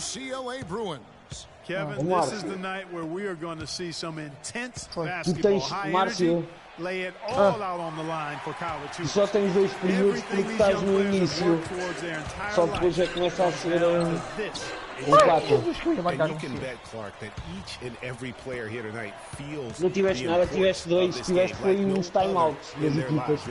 UCLA Bruins. Kevin, this is the night where we are going to see some intense basketball, high energy, lay it all out on the line for college hoops. Só tens dois períodos porque estás no início. Só depois é que começa a ser quatro. Não tiveste nada, tiveste dois. Tiveste foi uns timeouts das equipas.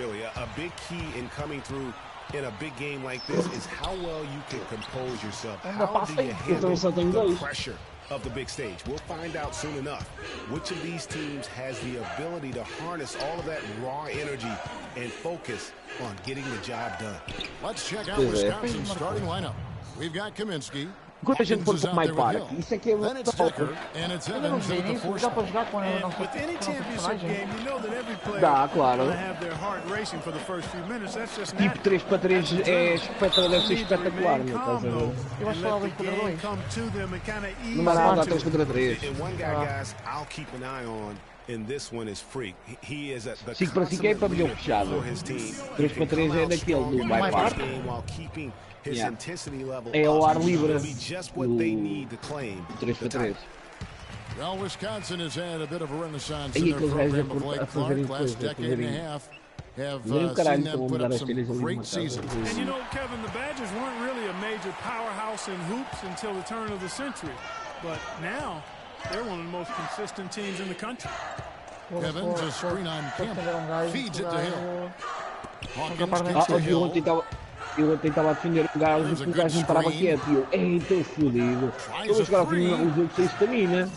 In a big game like this is how well you can compose yourself. How do you handle the pressure of the big stage? We'll find out soon enough which of these teams has the ability to harness all of that raw energy and focus on getting the job done. Let's check out Wisconsin's starting lineup. We've got Kaminsky. Quando a gente for para o My Park, isso é que é muito top. Ainda não vi isso, dá para jogar com ele, não dá, claro. Tipo 3 para 3 é espetacular, deve ser espetacular, meu caso. Eu acho que lá 2 contra 2. Não dá nada, 3 contra 3. 5 para 5 é pavilhão fechado. 3 para 3 é daquele do My Park. Yeah. É ao ar livre. 3 para 3. Well, Wisconsin has had a bit of a renaissance in their program of late. Clark, last decade and a half, have seen them put up some great seasons. And you know, Kevin, the Badgers weren't really a major powerhouse in hoops until the turn of the century. But now, they're one of the most consistent teams in the country. Kevin's a screen on Campbell. Feeds it to Hill. Hawkins gets to Hill. Eu ontem estava a defender o gajo e o gajo não parava quieto. E eu, ei, estou fodido. Eu vou chegar ao fim do jogo sem estamina.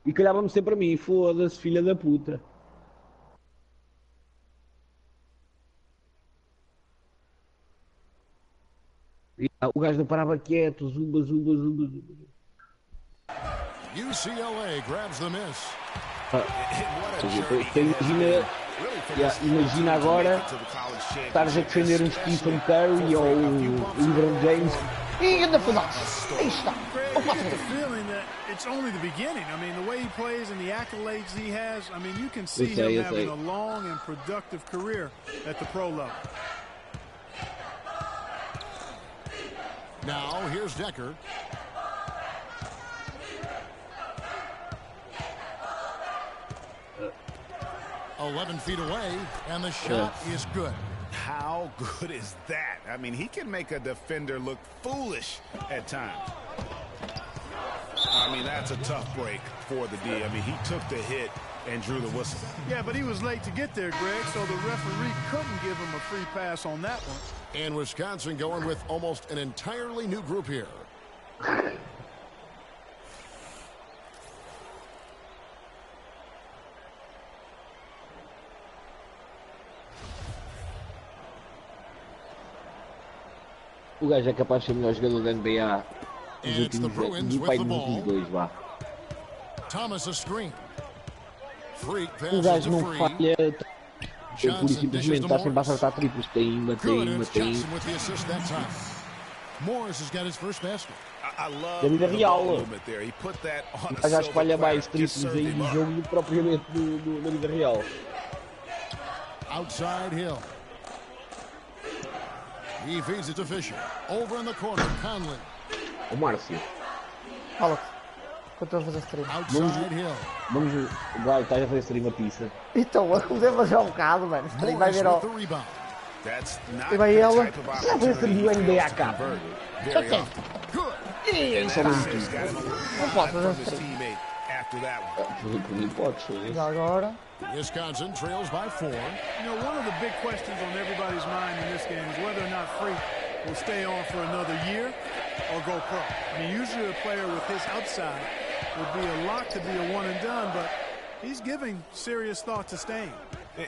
E calhava-me sempre a mim, foda-se, filha da puta. E, o gajo não parava quieto, zumba. UCLA grabs the miss. Imagina agora estares a defender um Stephen Curry ou o LeBron James e anda para nós. Aí está. It's only the beginning. I mean, the way he plays and the accolades he has, I mean, you can see him having a long and productive career at the pro level. Now, here's Decker. "11 feet away, and the shot is good." How good is that? I mean, he can make a defender look foolish at times. I mean, that's a tough break for the D. I mean, he took the hit and drew the whistle. Yeah, but he was late to get there, Greg, so the referee couldn't give him a free pass on that one. And Wisconsin going with almost an entirely new group here. O gajo é capaz de ser o melhor jogador da NBA nos últimos anos. Do pai dos últimos dois, vá. O gajo não falha. Ele pura e simplesmente está sempre a acertar triplos. Tem. Da vida real. O gajo espalha mais triplos aí no jogo do que propriamente da vida real. Outside Hill. He feeds it to Fisher. Over in the corner, Conley. O Márcio. Fala-te. Que eu estou a fazer stream. Outside Hill. Vai, estás a fazer stream a pizza. Então, eu devo já um bocado, mano. Stream vai ver ao... E vai ela. Já fazer stream do NBA cá. Já tem. E isso é muito. Não posso fazer stream. Por mim podes fazer. Já agora. Wisconsin trails by 4. You know, one of the big questions on everybody's mind in this game is whether or not Freak will stay on for another year or go pro. I mean, usually a player with his upside would be a lock to be a one and done, but he's giving serious thought to staying.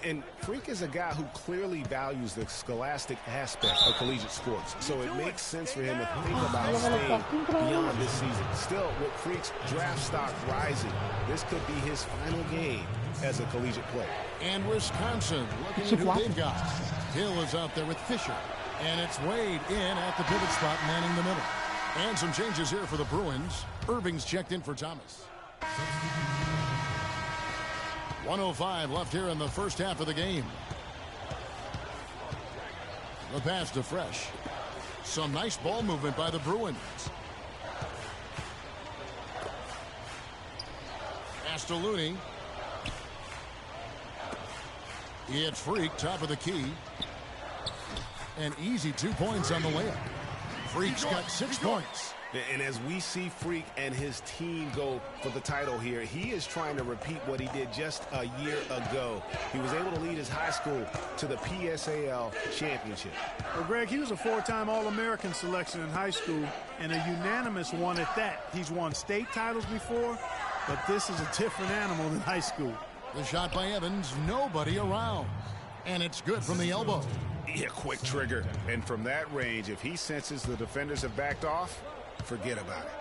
And Freak is a guy who clearly values the scholastic aspect of collegiate sports, so it makes sense for him to think about staying beyond this season. Still, with Freak's draft stock rising, this could be his final game as a collegiate player. And Wisconsin looking to big guys. Hill is out there with Fisher, and it's Wade in at the pivot spot, manning the middle. And some changes here for the Bruins. Irving's checked in for Thomas. 1:05 left here in the first half of the game. The pass to Fresh. Some nice ball movement by the Bruins. Pass to Looney. It's Freak, top of the key. An easy 2 points on the layup. Freak's got 6 points. And as we see Freak and his team go for the title here, he is trying to repeat what he did just a year ago. He was able to lead his high school to the PSAL championship. Well, Greg, he was a 4-time All-American selection in high school and a unanimous one at that. He's won state titles before, but this is a different animal than high school. The shot by Evans, nobody around. And it's good from the elbow. Yeah, quick trigger. And from that range, if he senses the defenders have backed off, forget about it.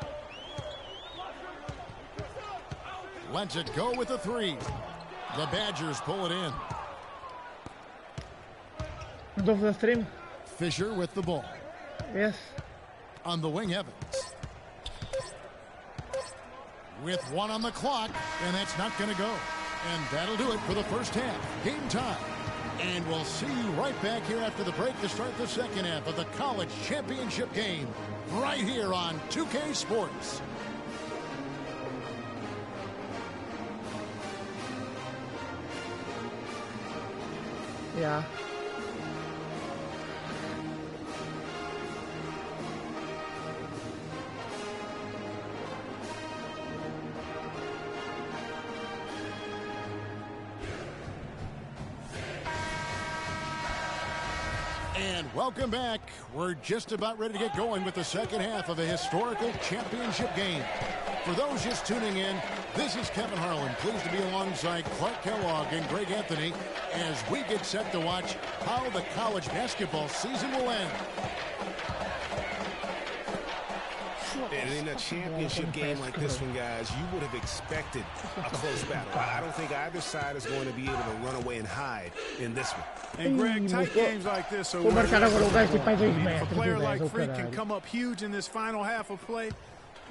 Lets it go with a 3. The Badgers pull it in. Go for the stream. Fisher with the ball. Yes. On the wing, Evans. With 1 on the clock, and that's not going to go. And that'll do it for the first half. Game time. And we'll see you right back here after the break to start the second half of the college championship game. Right here on 2K Sports. Yeah. And welcome back. We're just about ready to get going with the second half of a historical championship game. For those just tuning in, this is Kevin Harlan, pleased to be alongside Clark Kellogg and Greg Anthony as we get set to watch how the college basketball season will end. And in a championship game like this one, guys, you would have expected a close battle. I don't think either side is going to be able to run away and hide in this one. And Greg, tight games like this are where if a player like Freak can come up huge in this final half of play,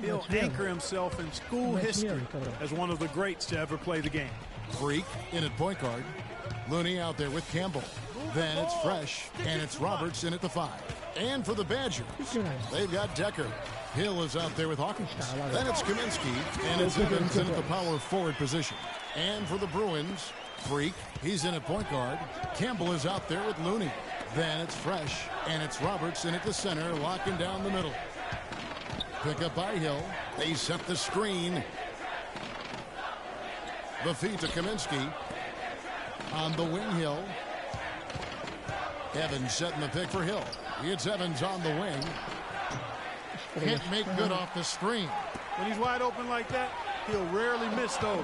he'll anchor himself in school history as one of the greats to ever play the game. Freak in at point guard. Looney out there with Campbell. Then it's Fresh, and it's Roberts in at the 5. And for the Badgers, they've got Decker. Hill is out there with Hawkins. Then it's Kaminsky, and it's Evans in at the power forward position. And for the Bruins, Freak, he's in at point guard. Campbell is out there with Looney. Then it's Fresh, and it's Roberts in at the center, locking down the middle. Pick up by Hill. They set the screen. The feed to Kaminsky. On the wing, Hill. Evans setting the pick for Hill. It's Evans on the wing. Can't make good off the screen. When he's wide open like that, he'll rarely miss those.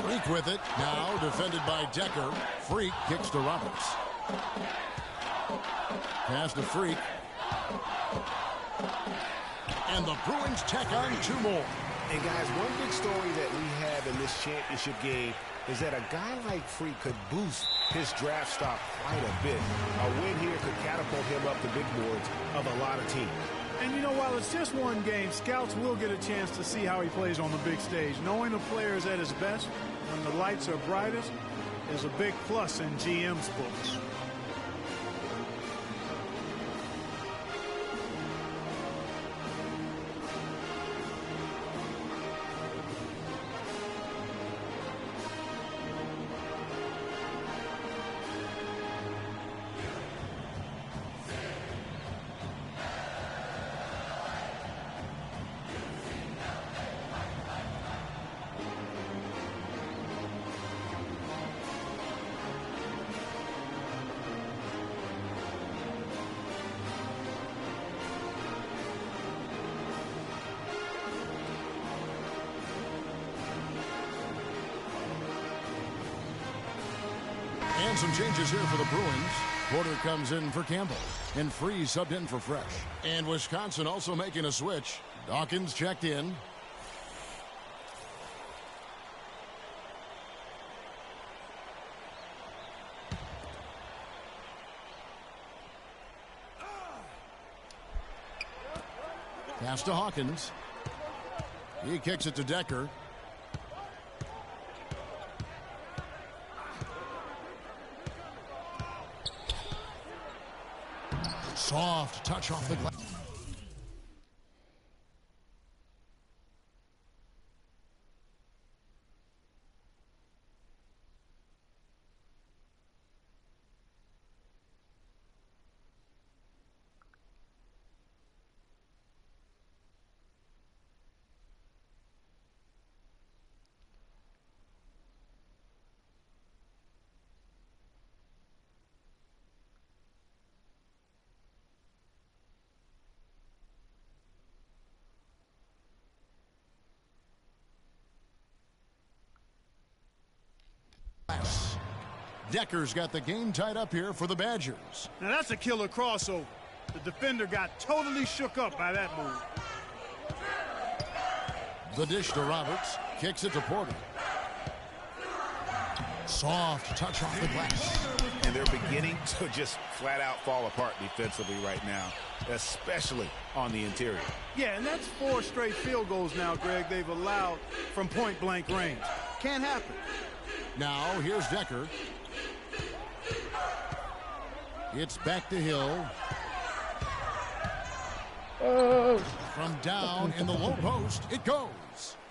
Freak with it. Now defended by Decker. Freak kicks to Roberts. Pass to Freak. And the Bruins tack on 2 more. And guys, one big story that we have in this championship game is that a guy like Freak could boost his draft stock quite a bit. A win here could catapult him up the big boards of a lot of teams. And, you know, while it's just one game, scouts will get a chance to see how he plays on the big stage. Knowing a player is at his best when the lights are brightest is a big plus in GM's books. And some changes here for the Bruins. Porter comes in for Campbell. And Freeze subbed in for Fresh. And Wisconsin also making a switch. Dawkins checked in. Pass to Hawkins. He kicks it to Decker. Soft touch off the glass. Decker's got the game tied up here for the Badgers. Now that's a killer crossover. The defender got totally shook up by that move. The dish to Roberts. Kicks it to Porter. Soft touch off the glass. And they're beginning to just flat out fall apart defensively right now, especially on the interior. Yeah, and that's 4 straight field goals now, Greg, they've allowed from point-blank range. Can't happen. Now, here's Decker. It's back to Hill. From down in the low post, it goes.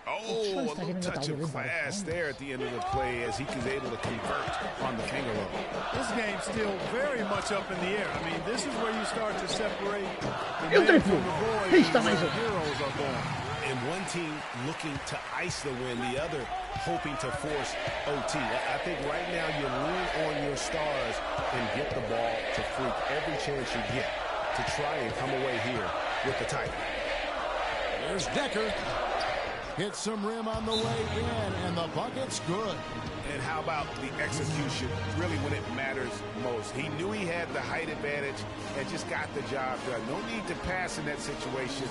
Oh, a little touch of class there at the end of the play as he was able to convert on the finger level. This game's still very much up in the air. I mean, this is where you start to separate the men from the boys and where the heroes are born. And one team looking to ice the win, the other hoping to force OT. I think right now you lean on your stars and get the ball to Freak every chance you get to try and come away here with the title. There's Decker. Hits some rim on the way in, and the bucket's good. And how about the execution, really when it matters most? He knew he had the height advantage and just got the job done. No need to pass in that situation.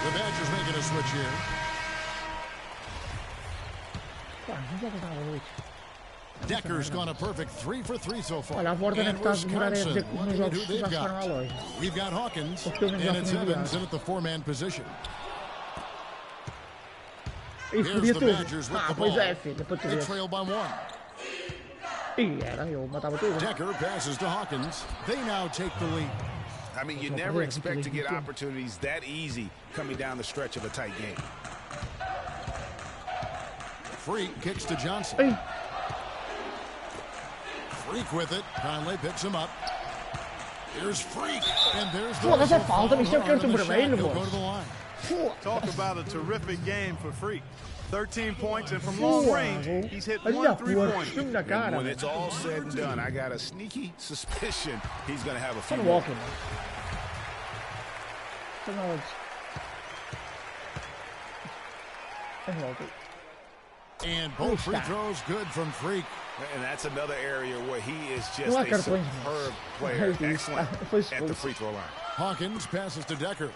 The Badgers making a switch here. Decker's gone a perfect 3 for 3 so far. Olha, a Vorta deve estar demorar nos jogos que já foram à loja. We've got Hawkins, and it's Evans in at the 4-man position. Isso podia tudo. Pois é, filho, depois tu They vês. trail by 1. Ih, era, eu matava tudo. Decker passes to Hawkins. They now take the lead. I mean, you never expect to get opportunities that easy coming down the stretch of a tight game. Freak kicks to Johnson. Ei. Freak with it. Conley picks him up. Here's Freak. And there's the Foda-se, whistle falta, for bicho, eu quero on the tu shot. vermelho, He'll pô. go to the line. Talk about a terrific game for Freak. 13 points, and from long range, he's hit 1 3-pointer. When it's all said and done, I got a sneaky suspicion he's going to have a few Tô more. walking. Tô na onde? And both free throws good from Freak. And that's another area where he is just Não há a cartões. superb player, excellent Foi at the expulso. free throw line. Hawkins passes to Decker.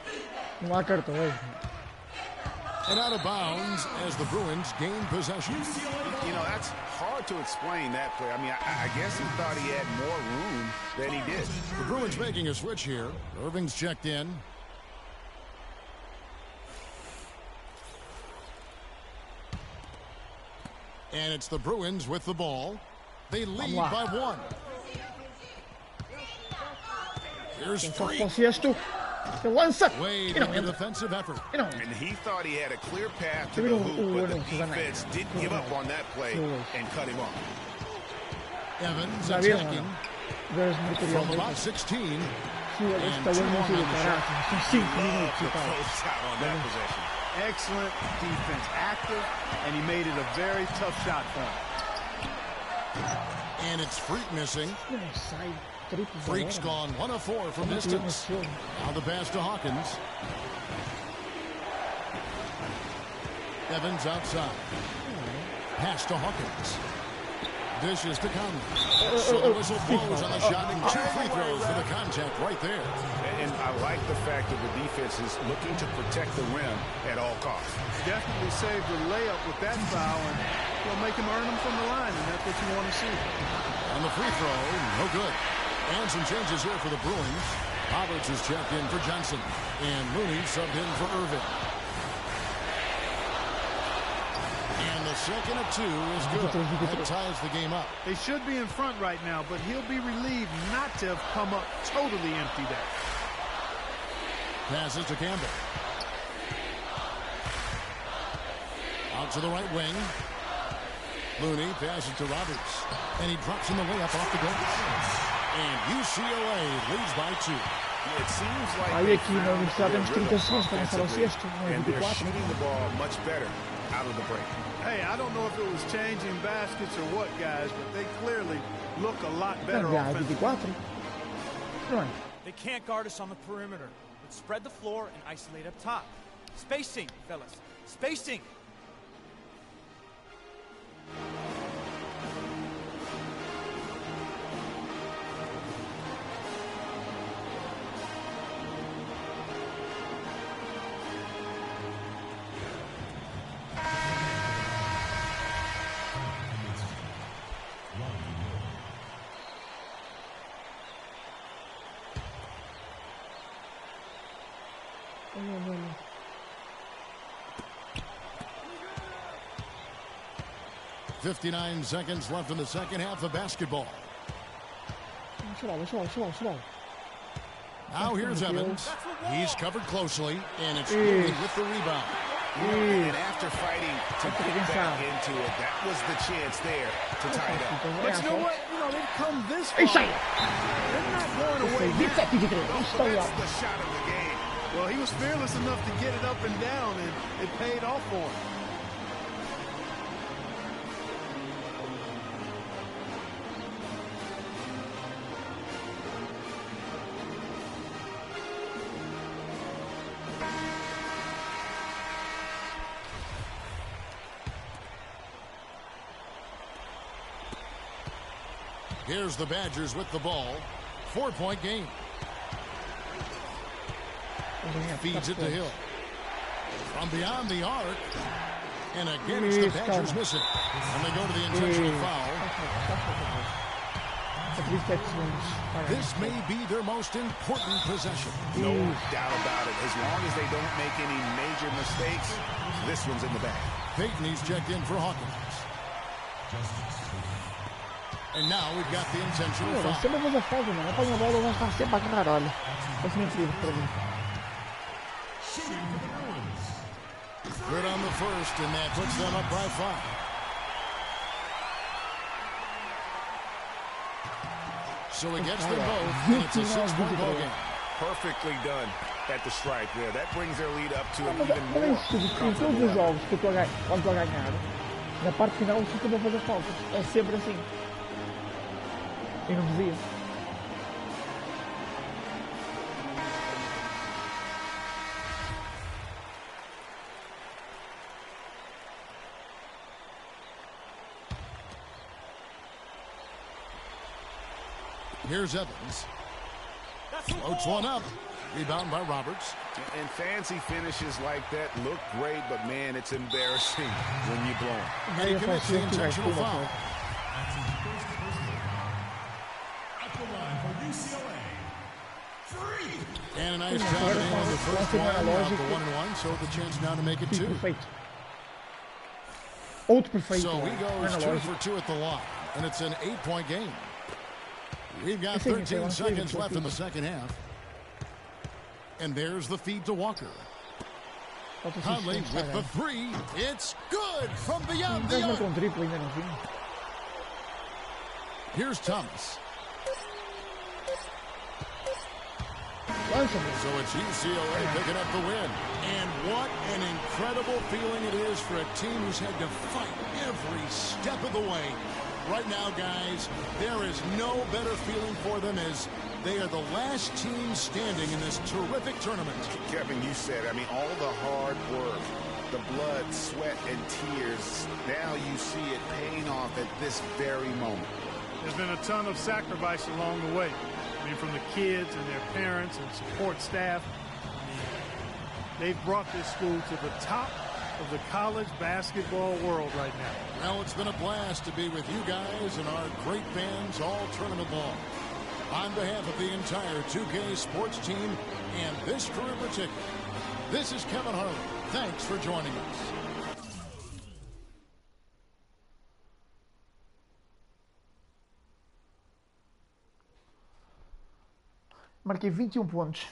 Não há cartões. And out of bounds as the Bruins gain possession. You know, that's hard to explain that play. I mean, I guess he thought he had more room than he did. The Bruins making a switch here. Irving's checked in. And it's the Bruins with the ball. They lead by 1. Here's Freak. Consciência. Você lança. Wade E não in the entra. defensive effort. E não. And he thought he had a clear path to Você the viu hoop, but the o defense didn't give up on that play and cut him off. Evans Já viram? attacking Vejo no tutorial from dele. about 16. Se o está olhando muito caraca. São 5 minutos e tal. Close out on that possession. Excellent defense, active, and he made it a very tough shot for him. And it's Freak missing. Não sai. Triplo Freak's agora. gone 1 of 4 from distance. Now the pass to Hawkins. Evans outside. Pass to Hawkins. Dishes to Conley. So the whistle blows on the shot, and 2 free throws for the contact right there. And I like the fact that the defense is looking to protect the rim at all costs. Definitely saved the layup with that foul, and will make him earn them from the line, and that's what you want to see. On the free throw, no good. And some changes here for the Bruins. Roberts is checked in for Johnson, and Mooney subbed in for Irving. And the second of 2 is good. That ties the game up. They should be in front right now, but he'll be relieved not to have come up totally empty there. Passes to Campbell. Out to the right wing. Looney passes to Roberts. And he drops in the layup off the glass. And UCLA leads by 2. It seems like Aí aqui na universidade temos 30 segundos para lançar o sexto, and they're shooting the ball much better out of the break. Hey, I don't know if it was changing baskets or what, guys, but they clearly look a lot better offensively. 24. Não é? They can't guard us on the perimeter. Let's spread the floor and isolate up top. Spacing, fellas. Spacing. Olha. 59 seconds left in the second half of basketball. Deixa lá. Now here's Evans. He's covered closely, and it's Mooney with the rebound. And after fighting to get back into it, that was the chance there to tie it up. But you know what? They've come this far. They're not going away. That's the shot of the game. Well, he was fearless enough to get it up and down, and it paid off for him. Here's the Badgers with the ball. 4-point game. Feeds it to Hill. From beyond the arc. And again, it's the Badgers missing. And they go to the intentional foul. This may be their most important possession. No doubt about it. As long as they don't make any major mistakes, this one's in the bag. Peyton, he's checked in for Hawkins. And now we've got the intentional foul. Sempre fazer falta, mano. Apanha a bola, nós sempre pra caralho, olha. Vai ser incrível pra mim. Good on the first, and that puts them up by 5. So he gets them both, and it's a 6-point ball game. Perfectly done at the stripe there. That brings their lead up to an Mas even é more. isso, em todos os jogos que eu estou a ganhar, na parte final eu sempre vou fazer faltas. É sempre assim. Eu não dizia. Here's Evans. Floats one up. Rebound by Roberts. And fancy finishes like that look great, but man, it's embarrassing when you blow them. And he commits the intentional foul. And a nice job in the first one, for 1-1, so the chance now to make it 2. Perfeito. Outro perfeito. So he goes 2 for 2 at the line, and it's an 8-point game. We've got 13 seconds left in the second half. And there's the feed to Walker. Conley with the 3. It's good from beyond the arc. Here's Thomas. So it's UCLA picking up the win. And what an incredible feeling it is for a team who's had to fight every step of the way. Right now, guys, there is no better feeling for them as they are the last team standing in this terrific tournament. Kevin, you said, I mean, all the hard work, the blood, sweat, and tears. Now you see it paying off at this very moment. There's been a ton of sacrifice along the way. I mean, from the kids and their parents and support staff. I mean, they've brought this school to the top of the college basketball world right now. Well, it's been a blast to be with you guys and our great fans all tournament long. On behalf of the entire 2K sports team and this crew in particular, this is Kevin Harlan. Thanks for joining us. Marquei 21 pontos.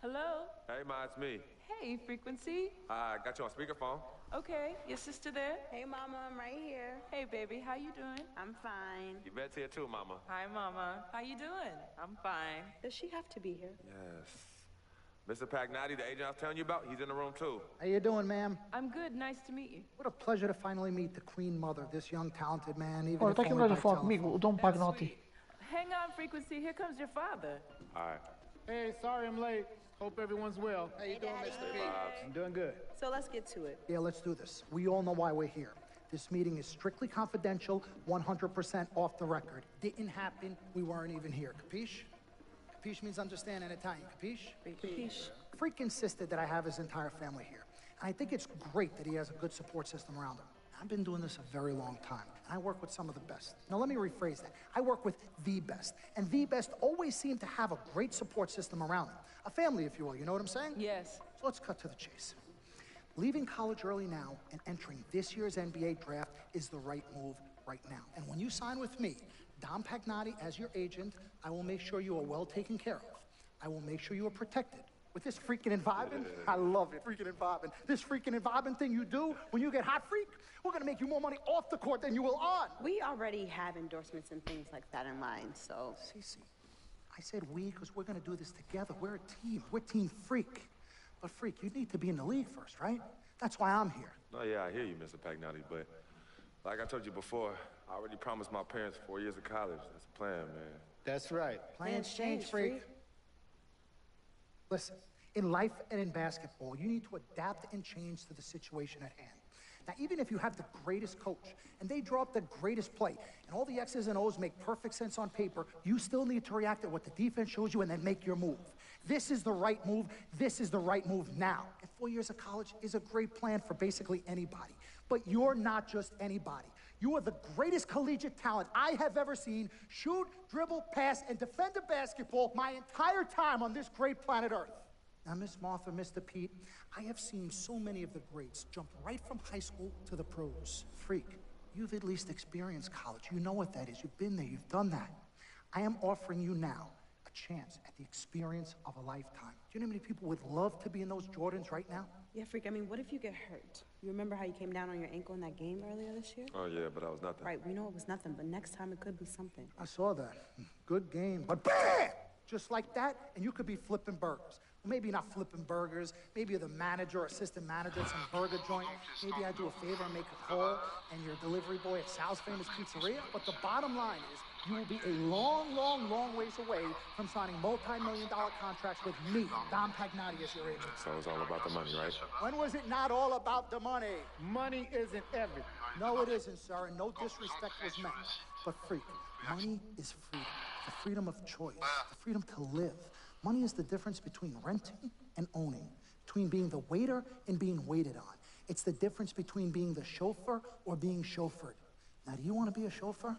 Hello? Hey, Ma, it's me. Hey, Frequency. I got you on speakerphone. Okay, your sister there? Hey, Mama, I'm right here. Hey, baby, how you doing? I'm fine. Yvette's here too, Mama. Hi, Mama. How you doing? I'm fine. Does she have to be here? Yes. Mr. Pagnotti, the agent I was telling you about, he's in the room too. How you doing, ma'am? I'm good. Nice to meet you. What a pleasure to finally meet the Queen Mother, this young, talented man. Even Olha, tá aqui only atrás a by falar telephone. comigo, o Dom That's Pagnotti. sweet. Hang on, Frequency. Here comes your father. All right. Hey, sorry I'm late. Hope everyone's well. How you doing, Mr. P? I'm doing good. So let's get to it. Yeah, let's do this. We all know why we're here. This meeting is strictly confidential, 100% off the record. Didn't happen, we weren't even here. Capiche? Capiche means understand in Italian. Capiche? Capiche. Freak insisted that I have his entire family here. And I think it's great that he has a good support system around him. I've been doing this a very long time, and I work with some of the best. Now, let me rephrase that. I work with the best, and the best always seem to have a great support system around them. A family, if you will, you know what I'm saying? Yes. So let's cut to the chase. Leaving college early now and entering this year's NBA draft is the right move right now. And when you sign with me, Dom Pagnotti, as your agent, I will make sure you are well taken care of. I will make sure you are protected. With this freaking environment, I love it, freaking environment. This freaking environment thing you do when you get hot, freak, we're gonna make you more money off the court than you will on. We already have endorsements and things like that in line, so. Cece, I said we because we're gonna do this together. We're a team. We're Team Freak. But Freak, you need to be in the league first, right? That's why I'm here. No, yeah, I hear you, Mr. Pagnotti, but like I told you before, I already promised my parents 4 years of college. That's the plan, man. That's right. Plans change, Freak. Listen, in life and in basketball, you need to adapt and change to the situation at hand. Now, even if you have the greatest coach and they draw up the greatest play and all the X's and O's make perfect sense on paper, you still need to react to what the defense shows you and then make your move. This is the right move. This is the right move now. And 4 years of college is a great plan for basically anybody. But you're not just anybody. You are the greatest collegiate talent I have ever seen shoot, dribble, pass, and defend a basketball my entire time on this great planet Earth. Now, Miss Martha, Mr. Pete, I have seen so many of the greats jump right from high school to the pros. Freak, you've at least experienced college. You know what that is. You've been there. You've done that. I am offering you now a chance at the experience of a lifetime. Do you know how many people would love to be in those Jordans right now? Yeah, Freak, I mean, what if you get hurt? You remember how you came down on your ankle in that game earlier this year? Oh, yeah, but I was nothing. Right, we know it was nothing, but next time it could be something. I saw that. Good game. But bam! Just like that, and you could be flipping burgers. Well, maybe not flipping burgers. Maybe you're the manager or assistant manager at some burger joint. Maybe I do a favor and make a call, and you're a delivery boy at Sal's Famous Pizzeria. But the bottom line is, you will be a long, long, long ways away from signing multi-million-dollar contracts with me, Dom Pagnotti, as your agent. So it's all about the money, right? When was it not all about the money? Money isn't everything. No, it isn't, sir, and no disrespect was meant. But freak, money is freedom. The freedom of choice, the freedom to live. Money is the difference between renting and owning, between being the waiter and being waited on. It's the difference between being the chauffeur or being chauffeured. Now, do you want to be a chauffeur?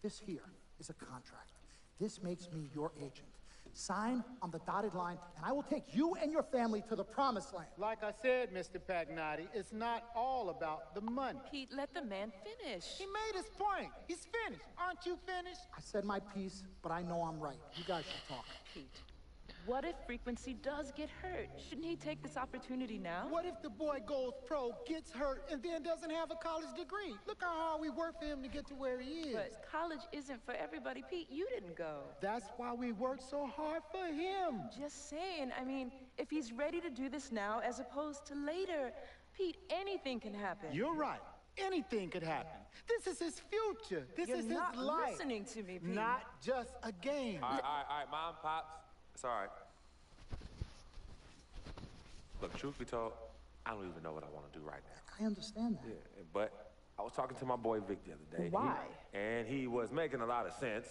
This here is a contract. This makes me your agent. Sign on the dotted line, and I will take you and your family to the promised land. Like I said, Mr. Pagnotti, it's not all about the money. Pete, let the man finish. He made his point. He's finished. Aren't you finished? I said my piece, but I know I'm right. You guys should talk. Pete, What if Frequency does get hurt? Shouldn't he take this opportunity now? What if the boy goes pro, gets hurt, and then doesn't have a college degree? Look how hard we work for him to get to where he is. But college isn't for everybody. Pete, you didn't go. That's why we work so hard for him. Just saying. I mean, if he's ready to do this now as opposed to later, Pete, anything can happen. You're right. Anything could happen. This is his future. This is his life. You're not listening to me, Pete. Not just a game. All right, Mom, Pops. It's all right. Look, truth be told, I don't even know what I want to do right now. I understand that. Yeah, but I was talking to my boy Vic the other day. Why? And he was making a lot of sense.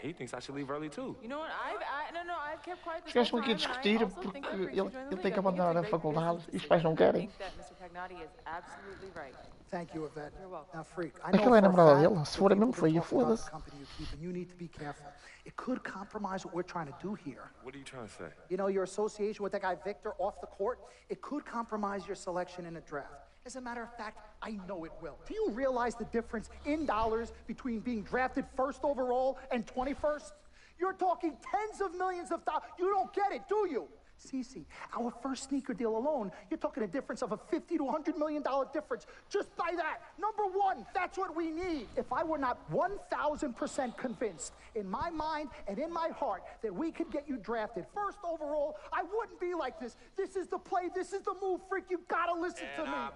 He thinks I should leave early too. You know what? I've kept quiet this Esquece-me whole aqui de time, discutir and I also porque think they're pretty ele sure join the tem que league. I think abandonar a it's a great faculdade e os decision. pais não I querem. think that Mr. Pagnatti is absolutely right. Thank you, Yvette. You're welcome. Now, Freak, I Aquela know é a for a namorada fact dele. Se that for people mesmo can feio, talk about the foda-se. company you keep, and you need to be careful. It could compromise what we're trying to do here. What are you trying to say? You know, your association with that guy Victor off the court, it could compromise your selection in a draft. As a matter of fact, I know it will. Do you realize the difference in dollars between being drafted first overall and 21st? You're talking tens of millions of dollars. You don't get it, do you? Cece, our first sneaker deal alone, you're talking a difference of a $50 to $100 million difference just by that. Number one, that's what we need. If I were not 1,000% convinced in my mind and in my heart that we could get you drafted first overall, I wouldn't be like this. This is the play. This is the move, Freak. You gotta listen to me. I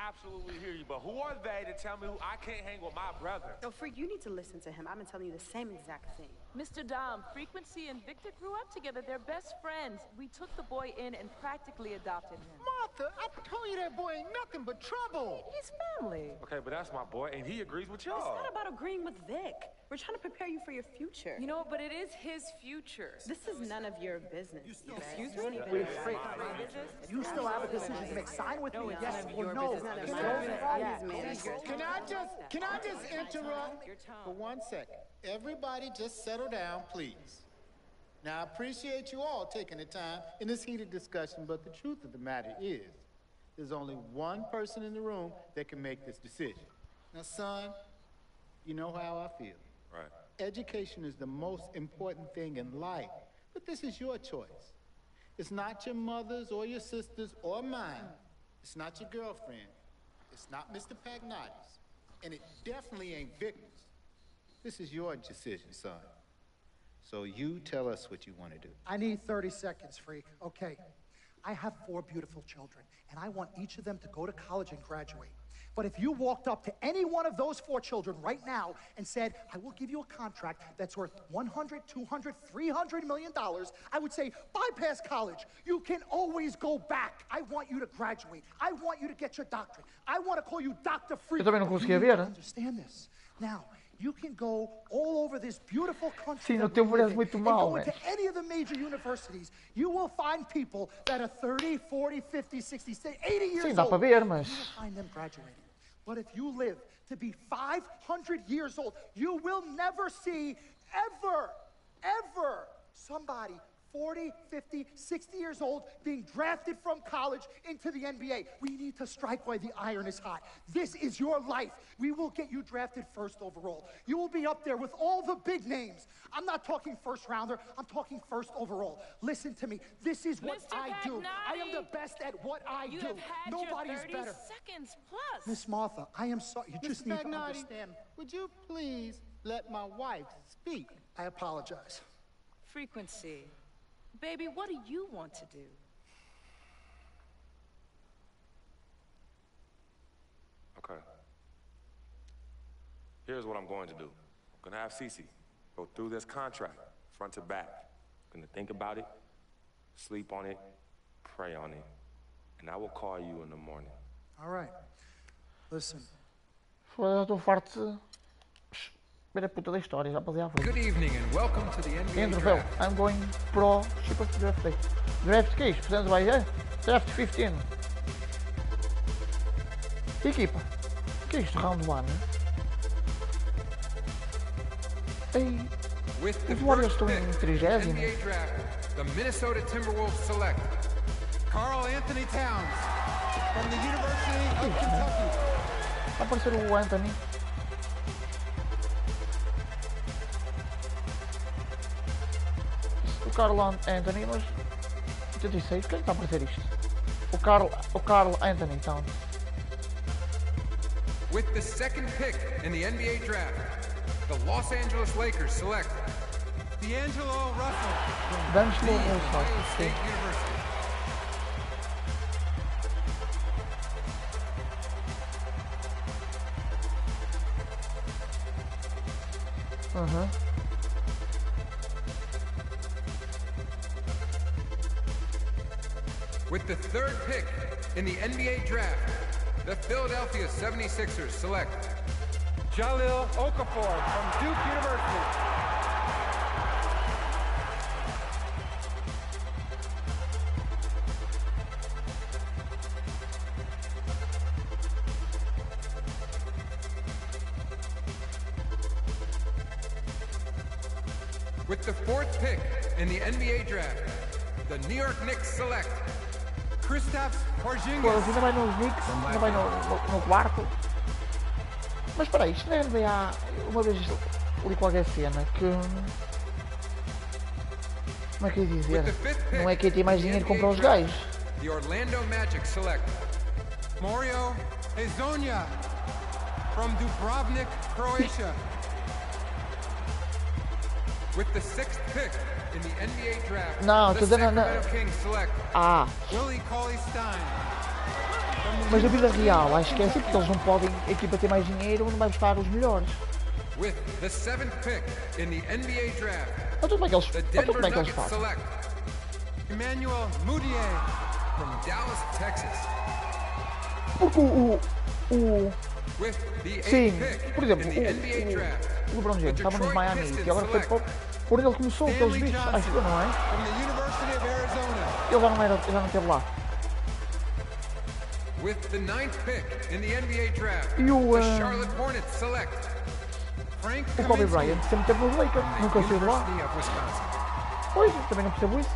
absolutely hear you, but who are they to tell me who I can't hang with my brother? No, Freak, you need to listen to him. I've been telling you the same exact thing. Mr. Dom, Frequency and Victor grew up together. They're best friends. We took the boy in and practically adopted him. Martha, I told you that boy ain't nothing but trouble. He's family. Okay, but that's my boy, and he agrees with y'all. It's not about agreeing with Vic. We're trying to prepare you for your future. You know, but it is his future. This is none of your business. Excuse me? Wait, Freak, you still have a decision to make. Sign with me, yes or no. Can I just interrupt for 1 second? Everybody just settle down, please. Now, I appreciate you all taking the time in this heated discussion, but the truth of the matter is, there's only one person in the room that can make this decision. Now, son, you know how I feel. Right. Education is the most important thing in life, but this is your choice. It's not your mother's or your sister's or mine. It's not your girlfriend. It's not Mr. Pagnotti's. And it definitely ain't Victor's. This is your decision, son. So you tell us what you want to do. I need 30 seconds, Freak. Okay. I have 4 beautiful children, and I want each of them to go to college and graduate. But if you walked up to any one of those 4 children right now and said, I will give you a contract that's worth $100, $200, $300 million, I would say, bypass college. You can always go back. I want you to graduate. I want you to get your doctorate. I want to call you Dr. Freak. Eu também não conseguia ver, né? Understand this. Now, you can go all over this beautiful country. Sim, no teu parece muito mal, go into any of the major universities. You will find people that are 30, 40, 50, 60, 80 years Sim, dá para old. ver, mas... You will find them graduating. But if you live to be 500 years old, you will never see ever somebody 40, 50, 60 years old being drafted from college into the NBA. We need to strike while the iron is hot. This is your life. We will get you drafted first overall. You will be up there with all the big names. I'm not talking first rounder. I'm talking first overall. Listen to me. This is what Mr. I do. I am the Pagnotty, best at what I you do. have had Nobody your is 30 better. seconds plus. Miss Martha, I am sorry. You just Mr. need to Pagnotty, understand. would you please let my wife speak? I apologize. Frequency. Baby, what do you want to do? Okay. Here's what I'm going to do. I'm going to have Cece go through this contract, front to back. I'm going to think about it, sleep on it, pray on it, and I will call you in the morning. All right. Listen. Já estou farto de ver a puta da história, já passei à frente. Good evening and welcome to the NBA Interval. Draft. I'm going pro Super Draft Day. Draft que é isto? Portanto vai já? Draft 15. Equipa. Que é isto? Round 1. Ei. Os Warriors estão em 30º. NBA Draft, the Minnesota Timberwolves select Karl Anthony Towns from the University of Kentucky. Vai aparecer o Anthony. O Carl Anthony, mas 86, quem está a aparecer isto? O Carl Anthony Towns. With the second pick in the NBA draft, the Los Angeles Lakers select D'Angelo Russell from the Ohio State University. With the third pick in the NBA draft, the Philadelphia 76ers select Jahlil Okafor from Duke University. With the fourth pick in the NBA draft, the New York Knicks select Kristaps Porzingis. Ainda vai nos Knicks, ainda vai no quarto. Mas espera aí, isto na NBA, uma vez li qualquer cena que... Como é que eu ia dizer? Não é quem tem mais dinheiro que compra os gajos. The Orlando Magic select Mario Hezonja from Dubrovnik, Croatia. With the sixth pick in the NBA draft, the Sacramento Kings select Willie Cauley-Stein. Mas na vida real, acho que é assim, porque eles não podem, a equipa ter mais dinheiro, não vai buscar os melhores. With the seventh pick in the NBA draft, Então como é que eles, the Denver Nuggets select Emmanuel Mudiay from Dallas, Texas. Porque With the sim, eighth pick por exemplo, in the NBA draft, o LeBron James estava nos Miami e agora foi por onde ele começou, aqueles bichos, acho que não é? Ele já não esteve lá. With the ninth pick in the NBA draft, E o Charlotte Hornets select Frank Kobe Bryant sempre teve nos Lakers, nunca saiu de lá. Pois, também não percebo isso.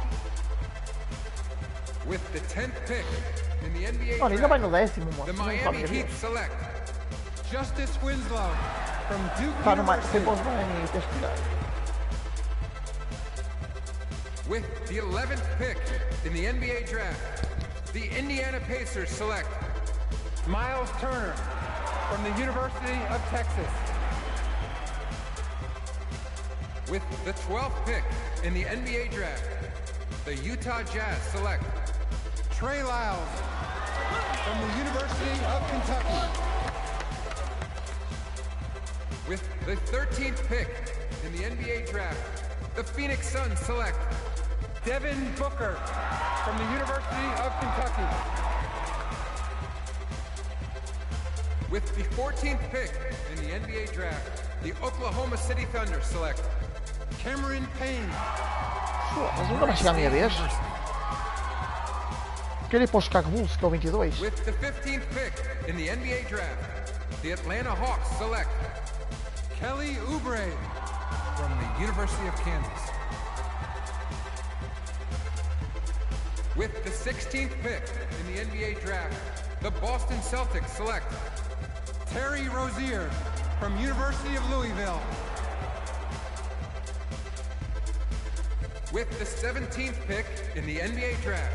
With the 10th pick in the NBA Olha, ainda vai no draft, décimo, the moço. Miami Heat select Justice Winslow from Duke Está no University. sempre aos Miami, tens que tirar. With the 11th pick in the NBA draft, the Indiana Pacers select Miles Turner from the University of Texas. With the 12th pick in the NBA draft, the Utah Jazz select Trey Lyles from the University of Kentucky. With the 13th pick in the NBA draft, the Phoenix Suns select Devin Booker from the University of Kentucky. With the 14th pick in the NBA draft, the Oklahoma City Thunder select Cameron Payne. Mas nunca vai chegar a minha vez. Quero ir para o Chicago Bulls, que é o 22. With the 15th pick in the NBA draft, the Atlanta Hawks select Kelly Oubre from the University of Kansas. With the 16th pick in the NBA draft, the Boston Celtics select Terry Rozier from University of Louisville. With the 17th pick in the NBA draft,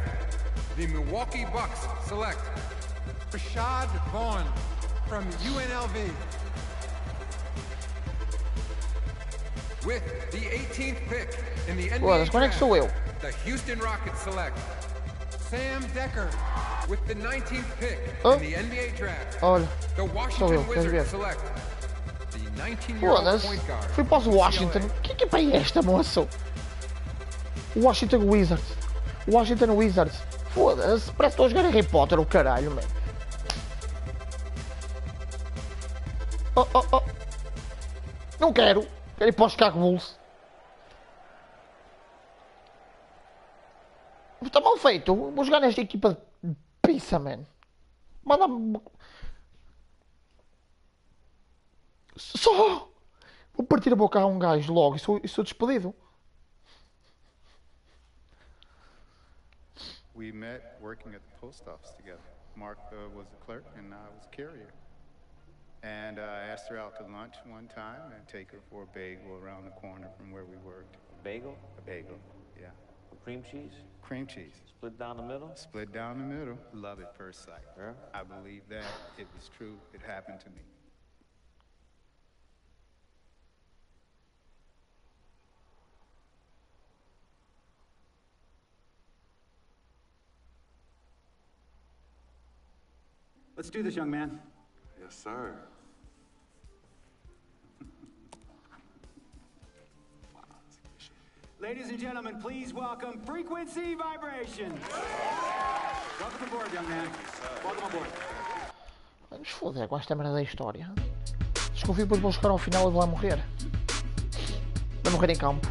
the Milwaukee Bucks select Rashad Vaughn from UNLV. With the 18th pick in the NBA draft, the Houston Rockets select Sam Decker. With the 19th pick in the NBA draft, the Washington Wizards select the 19-year-old point guard. Fui para os Washington. Que equipa é esta, moço? Washington Wizards. Washington Wizards. Foda-se, parece que estou a jogar Harry Potter, o caralho, mano. Oh. Não quero. Quero ir para os Chicago Bulls. Está mal feito. Vou jogar nesta equipa de pizza, man. Manda-me. Só! Vou partir a boca a um gajo logo e sou despedido. We met working at the post office together. Mark was a clerk and I was a carrier. And I asked her out to lunch one time and take her for a bagel around the corner from where we worked. Bagel? A bagel. Yeah. Cream cheese? Cream cheese. Split down the middle? Split down the middle. Love at first sight. Yeah. I believe that. It was true. It happened to me. Let's do this, young man. Yes, sir. Ladies and gentlemen, please welcome Frequency Vibration. Welcome aboard, young man. Welcome aboard. Vamos foder com esta merda da história. Desconfio depois vou chegar ao final e vou lá morrer. Vai morrer em campo.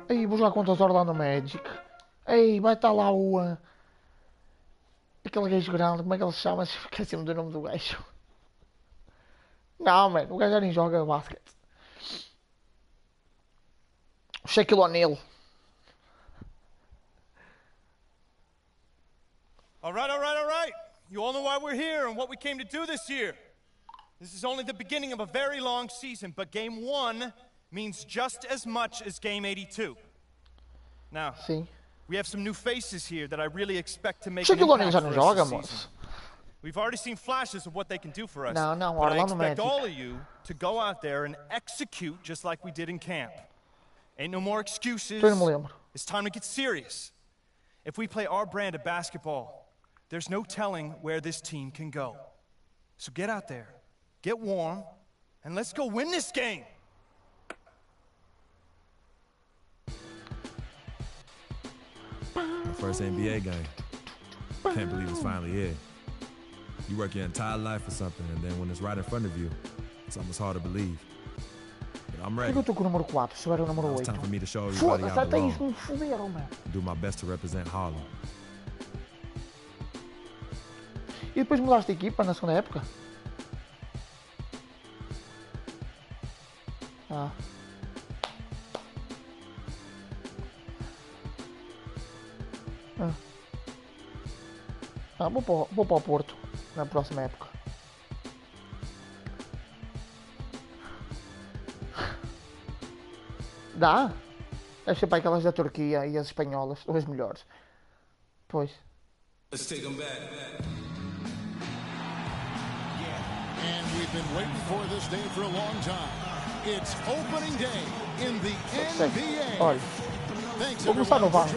Ei, vou jogar contra os Orlando Magic. Ei, vai estar lá o... aquele gajo grande, como é que ele se chama? Esqueci-me do nome do gajo. Não, mano, o gajo já nem joga basquete. O Shaquille O'Neal. All right. You all know why we're here and what we came to do this year. This is only the beginning of a very long season, but Game 1 means just as much as Game 82. Now, Sim. we have some new faces here that I really expect to make Shaquille an O'Neal impact já não for us joga, this moço. season. We've already seen flashes of what they can do for us. Não, but I Orlando expect Magic. all of you to go out there and execute just like we did in camp. Ain't no more excuses. Eu não me lembro. It's time to get serious. If we play our brand of basketball, there's no telling where this team can go. So get out there, get warm, and let's go win this game. My first NBA game. Can't believe it's finally here. You work your entire life for something, and then when it's right in front of you, it's almost hard to believe. But I'm ready. Eu estou com o número 4, se era o número 8. It's time for me to show everybody Foda-se, I até belong. isso me foderam, mano. Do my best to represent Harlem. E depois mudaste de equipa na segunda época? Vou para o Porto na próxima época. Dá? Deve ser para aquelas da Turquia e as espanholas, ou as melhores. Pois. Let's take them back. And we've been waiting for this day for a long time. It's opening day in the NBA. Olha, vou começar no banco.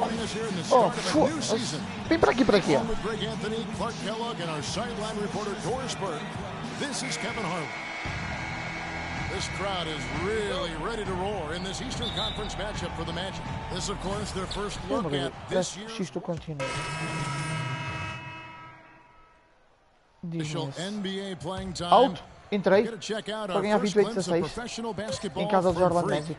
Oh, foda-se. Vem para aqui, para aqui. This crowd is really ready to roar in this Eastern Conference matchup for the Magic. This, of course, their first look at this year's official NBA playing time. Out, entrei para ganhar 28-16 em casa dos Orlando Magic.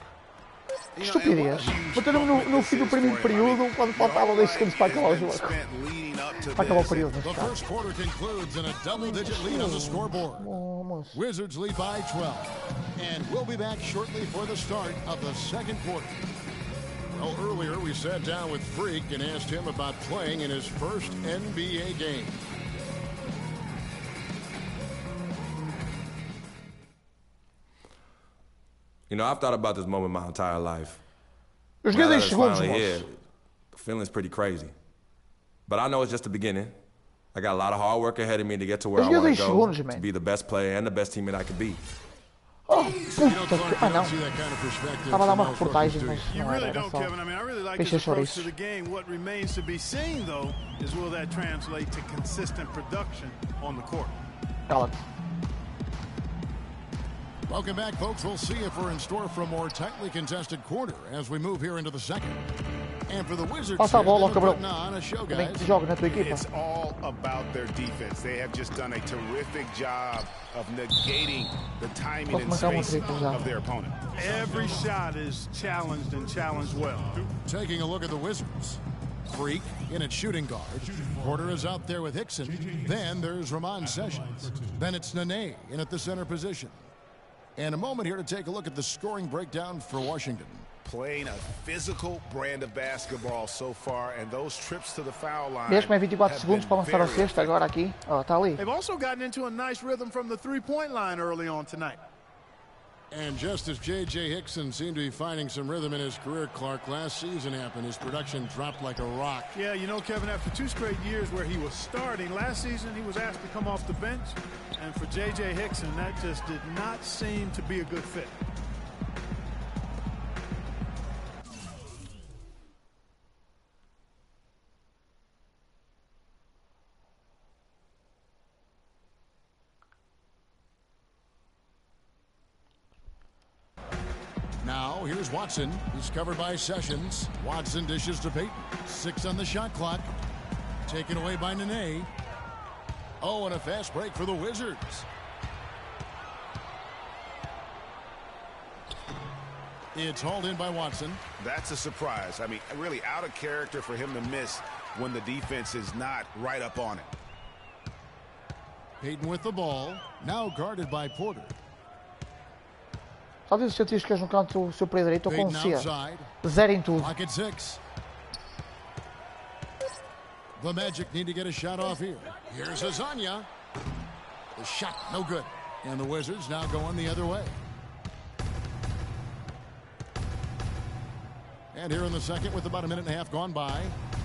Estupidez. Bateram-me no fim do primeiro período quando faltava 10 segundos para acabar o jogo. Para acabar o período. The first quarter concludes in a double-digit lead on the scoreboard. Wizards lead by 12. And we'll be back shortly for the start of the second quarter. Well, earlier we sat down with Freak and asked him about playing in his first NBA game. You know, I've thought about this moment my entire life. Eu joguei 10 segundos, moço. The feeling's pretty crazy. But I know it's just the beginning. I got a lot of hard work ahead of me to get to where I want to go, to be the best player and the best teammate I can be. Oh, puta que... Ah, não. Estava a dar uma reportagem, mas não era só... Peixe chouriço. What remains to be seen, though, is will that translate to consistent production on the court. Cala-te. Welcome back, folks. We'll see if we're in store for a more tightly contested quarter as we move here into the second. And for the Wizards, passa a bola, cabrão. Também joga na tua equipa. It's all about their defense. They have just done a terrific job of negating the timing and space of their opponent. Every shot is challenged and challenged well. Taking a look at the Wizards. Freak in at shooting guard. Porter is out there with Hickson. Then there's Ramon Sessions. Then it's Nene in at the center position. And a moment here to take a look at the scoring breakdown for Washington. Playing a physical brand of basketball so far, and those trips to the foul line. Mesmo em 24 segundos para lançar a cesta agora aqui. Ó, tá ali. They've also gotten into a nice rhythm from the three-point line early on tonight. And just as J.J. Hickson seemed to be finding some rhythm in his career, Clark, last season happened. His production dropped like a rock. Yeah, you know, Kevin, after 2 straight years where he was starting, last season he was asked to come off the bench. And for J.J. Hickson, that just did not seem to be a good fit. Now, here's Watson. He's covered by Sessions. Watson dishes to Payton. 6 on the shot clock. Taken away by Nene. Oh, and a fast break for the Wizards. It's hauled in by Watson. That's a surprise. I mean, really out of character for him to miss when the defense is not right up on it. Payton with the ball. Now guarded by Porter. Só diz as estatísticas no canto superior direito com C. 0 em tudo. Pocket 6. The Magic need to get a shot off here. Here's Azania. The shot, no good. And the Wizards now going the other way. And here in the second with about a minute and a half gone by.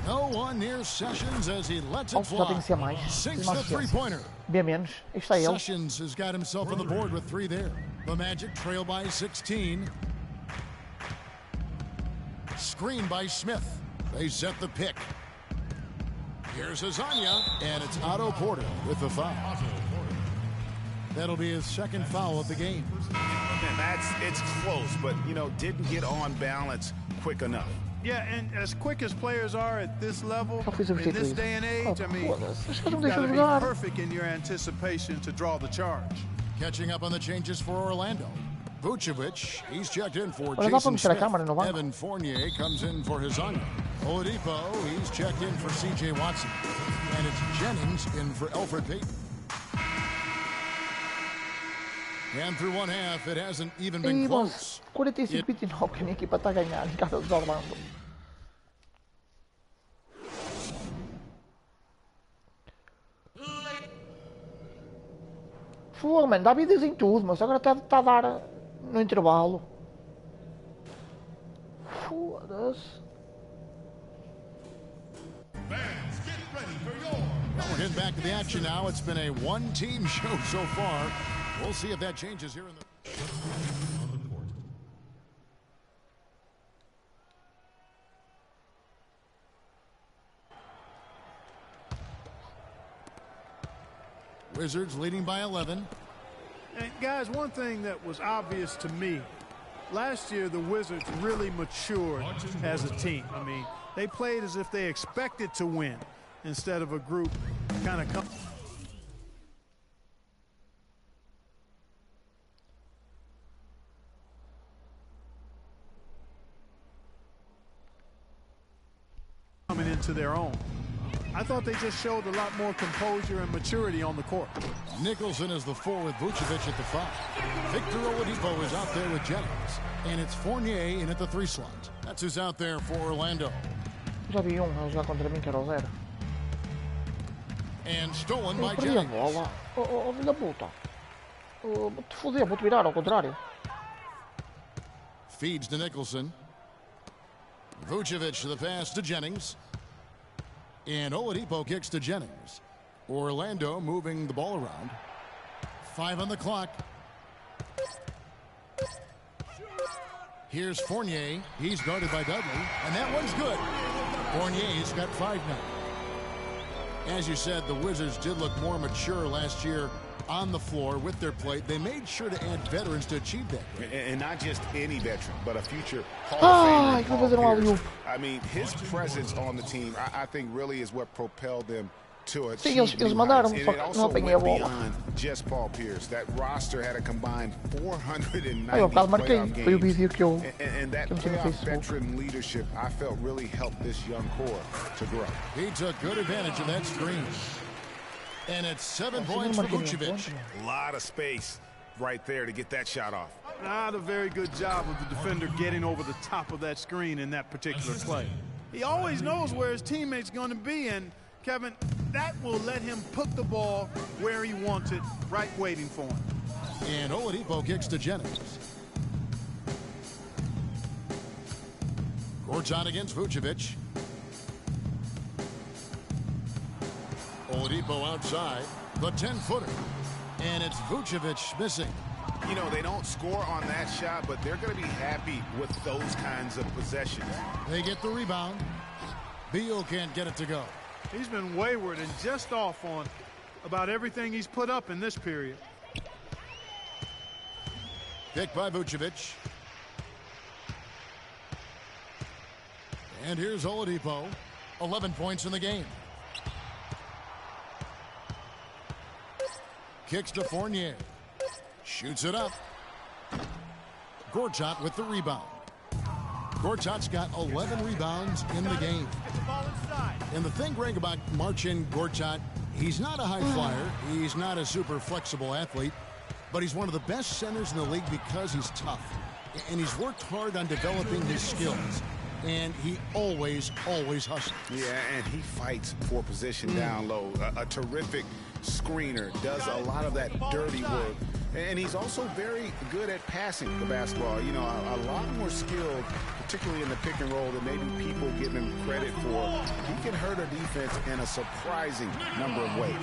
No one near Sessions as he lets it fly. Sinks the three-pointer. Bem menos. Está ele. Sessions has got himself on the board with 3 there. The Magic trail by 16. Screen by Smith. They set the pick. Here's Azania, and it's Otto Porter with the foul. That'll be his second foul of the game. And it's close, but, you know, didn't get on balance quick enough. Yeah, and as quick as players are at this level, in this day and age, I mean, you've got to be perfect in your anticipation to draw the charge. Catching up on the changes for Orlando. Vucevic, he's checked in for Jason Smith. Evan Fournier comes in for Hazanya. Oladipo, he's checked in for C.J. Watson. And it's Jennings in for Elfrid Payton. And through one half, it hasn't even been close. 45-29 que a minha equipa está a ganhar em casa dos Orlando. Fogo, mano, dá vidas em tudo, mas agora está a dar no intervalo. Foda-se. We're getting back to the action now. It's been a one-team show so far. We'll see if that changes here in the... Wizards leading by 11. And guys, one thing that was obvious to me, last year the Wizards really matured as a team. I mean, they played as if they expected to win instead of a group kind of coming into their own. I thought they just showed a lot more composure and maturity on the court. Nicholson is the 4 with Vucevic at the 5. Victor Oladipo is out there with Jennings. And it's Fournier in at the 3 slot. That's who's out there for Orlando. Já vi a jogar contra mim que era o 0. And stolen by perdi a Jennings. bola. Oh, filho da puta. Te foder, vou-te virar ao contrário. Feeds to Nicholson. Vucevic to the pass to Jennings. And Oladipo kicks to Jennings. Orlando moving the ball around. 5 on the clock. Here's Fournier. He's guarded by Dudley. And that one's good. Fournier's got 5 now. As you said, the Wizards did look more mature last year on the floor with their play. They made sure to add veterans to achieve that. And not just any veteran, but a future Hall of Famer. I mean, his presence on the team, I think, really is what propelled them Sim, eles mandaram, só que não apanhei a bola. Aí, o bocado marquei. Foi o vídeo que eu meti no Facebook. He took good advantage of that screen. And it's 7 points for Vucevic. A lot of space right there to get that shot off. Not a very good job of the defender getting over the top of that screen in that particular play. He always knows where his teammate's going to be, and Kevin, that will let him put the ball where he wants it, right waiting for him. And Oladipo kicks to Jennings. Gortat against Vucevic. Oladipo outside, the 10-footer. And it's Vucevic missing. You know, they don't score on that shot, but they're going to be happy with those kinds of possessions. They get the rebound. Beal can't get it to go. He's been wayward and just off on about everything he's put up in this period. Picked by Vucevic. And here's Oladipo. 11 points in the game. Kicks to Fournier. Shoots it up. Gortat with the rebound. Gortat's got 11 rebounds in the game. And the thing, Greg, about Marcin Gortat, he's not a high flyer. He's not a super flexible athlete. But he's one of the best centers in the league because he's tough. And he's worked hard on developing his skills. And he always hustles. Yeah, and he fights for position down low. A terrific screener, does a lot of that dirty work. And he's also very good at passing the basketball. You know, a lot more skilled, particularly in the pick and roll, than maybe people give him credit for. He can hurt a defense in a surprising number of ways.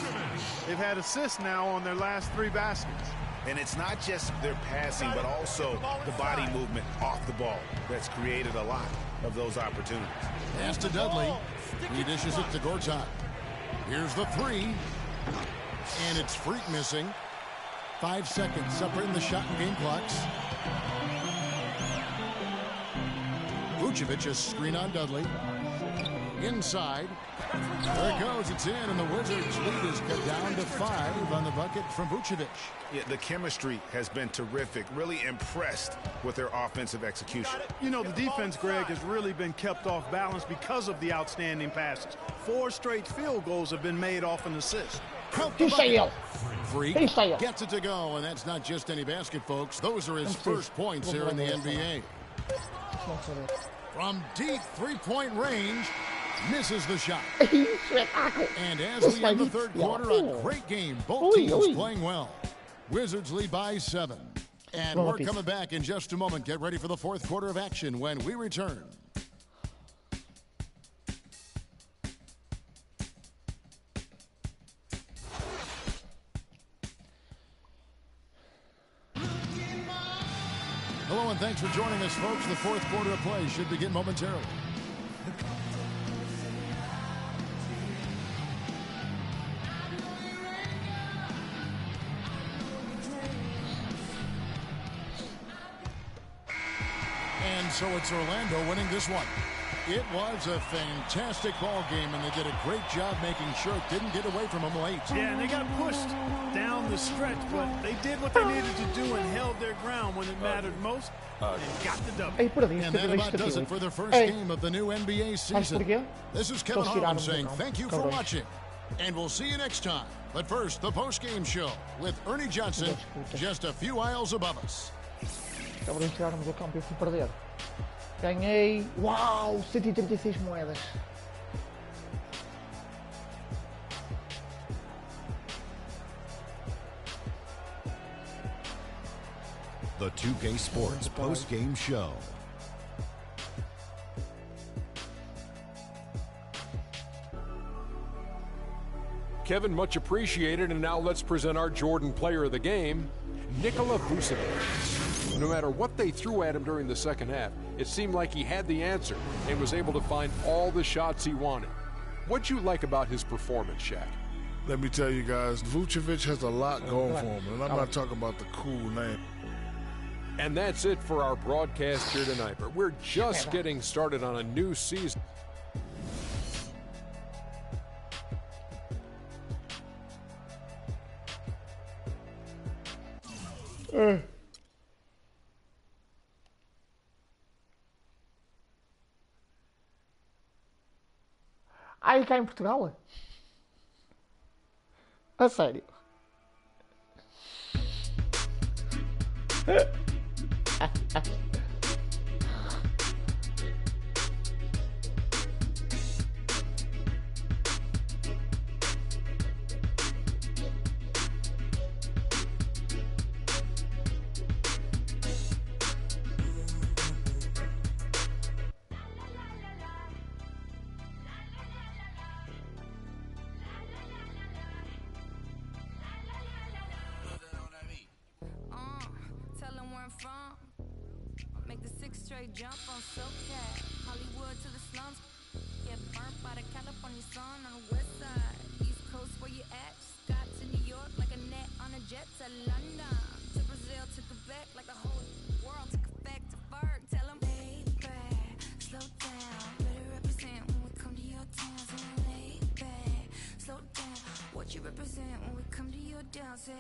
They've had assists now on their last 3 baskets. And it's not just their passing, but also the body movement off the ball that's created a lot of those opportunities. Pass to Dudley. He dishes it to Gortat. Here's the 3. And it's Freak missing. 5 seconds separating the shot and game clocks. Vucevic has screen on Dudley. Inside. There it goes. It's in, and the Wizards' lead is cut down to 5 on the bucket from Vucevic. Yeah, the chemistry has been terrific. Really impressed with their offensive execution. You know, the defense, Greg, has really been kept off balance because of the outstanding passes. 4 straight field goals have been made off an assist. Freak gets it to go, and that's not just any basket, folks. Those are his first points here in the NBA. From deep three-point range, misses the shot. And as we end the third quarter, a great game. Both teams playing well. Wizards lead by 7. And we're coming back in just a moment. Get ready for the fourth quarter of action when we return. Hello and thanks for joining us, folks. The fourth quarter of play should begin momentarily. And so it's Orlando winning this one. It was a fantastic ball game, and they did a great job making sure it didn't get away from them late. Yeah, and they got pushed down the stretch, but they did what they needed to do and held their ground when it mattered most and got the W. And that about does it for the first game of the new NBA season. This is Kevin Harlan saying thank you for watching, and we'll see you next time. But first, the post-game show with Ernie Johnson just a few aisles above us. Acabou de chegar no meu campo e fui perder. Ganhei, uau, 136 moedas. The 2K Sports post-game show. Kevin, much appreciated, and now let's present our Jordan player of the game, Nikola Vucevic. No matter what they threw at him during the second half, it seemed like he had the answer and was able to find all the shots he wanted. What'd you like about his performance, Shaq? Let me tell you guys, Vucevic has a lot going for him, and I'm not talking about the cool name. And that's it for our broadcast here tonight, but we're just getting started on a new season. Aí cá em Portugal? A sério? Jump on SoCal, Hollywood to the slums. Get burnt by the California sun on the west side. East Coast, where you at? Just got to New York like a net on a jet to London. To Brazil, to Quebec, like the whole world took effect to Ferg. Tell them, lay back, slow down. Better represent when we come to your town. So lay back, slow down. What you represent when we come to your town? Say,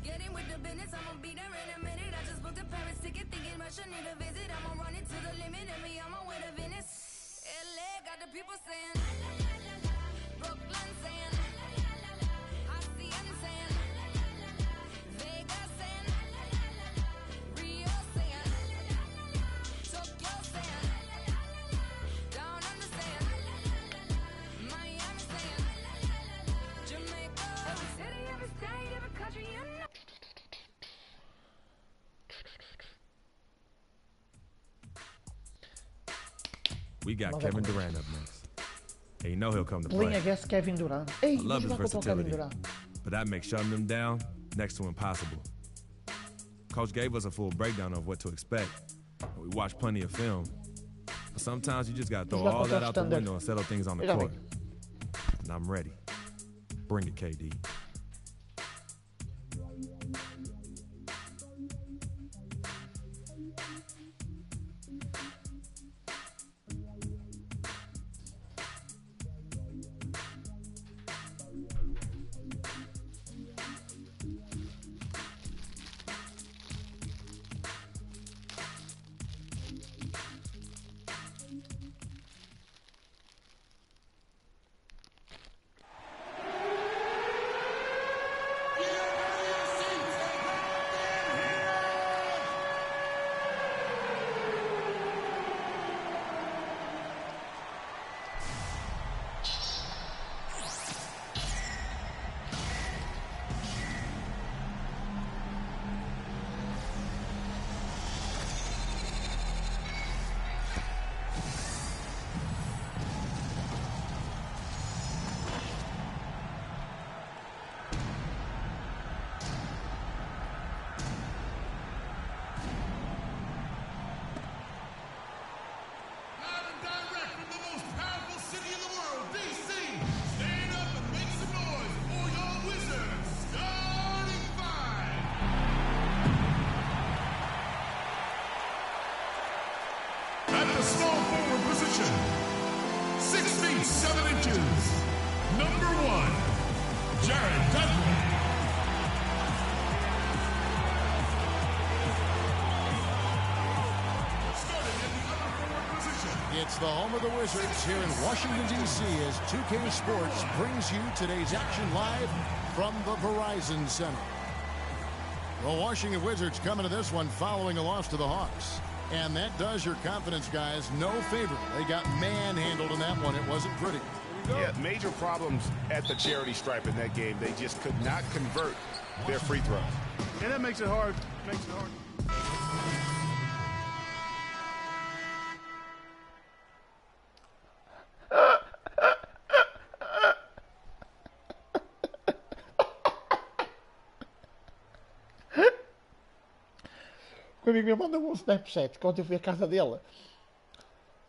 get in with the business, I'ma be there in a minute. I just booked a Paris ticket, thinking Russia need a visit. I'ma run it to the limit, and me on my way to Venice. LA got the people saying, Brooklyn saying, Hacienda saying, Vegas saying, Rio saying, Tokyo saying, Down Under saying, Miami saying, Jamaica, every city, every state, every country, you know. We got Kevin Durant up next. And you know he'll come to Playing play. against Kevin Durant. Hey, I love his versatility, but that makes shutting them down next to impossible. Coach gave us a full breakdown of what to expect. We watched plenty of film. But sometimes you just got to throw all that out the window and settle things on the court. And I'm ready. Bring it, KD. It's the home of the Wizards here in Washington, D.C. as 2K Sports brings you today's action live from the Verizon Center. The Washington Wizards coming to this one following a loss to the Hawks. And that does your confidence guys no favor. They got manhandled in that one. It wasn't pretty. Yeah, major problems at the charity stripe in that game. They just could not convert their free throws. And that makes it hard. Makes it hard. O amigo meu mandou um Snapchat quando eu fui à casa dele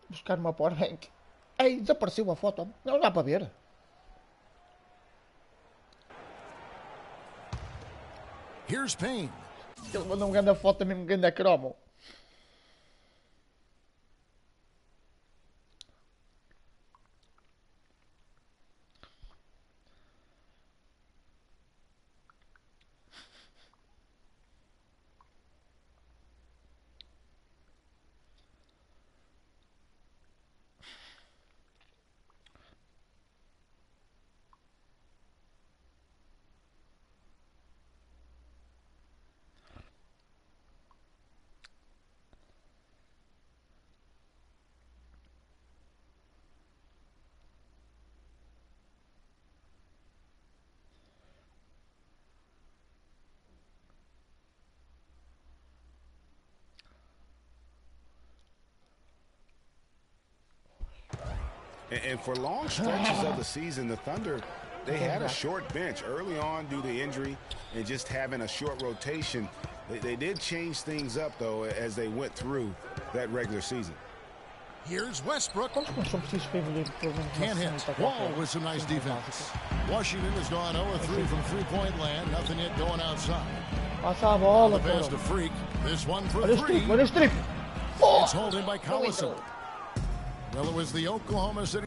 buscar uma powerbank. Aí desapareceu a foto. Não dá para ver. Here's Payne. Ele mandou uma grande foto, mesmo grande cromo. And for long stretches of the season, the Thunder, they had a short bench early on due to injury and just having a short rotation. They did change things up, though, as they went through that regular season. Here's Westbrook. Can't hit. Wall with some nice defense. Washington has gone 0-3 from three-point land. Nothing yet going outside. On the pass to Freak. This one for three. It's hauled in by Collison. Well, it was the Oklahoma City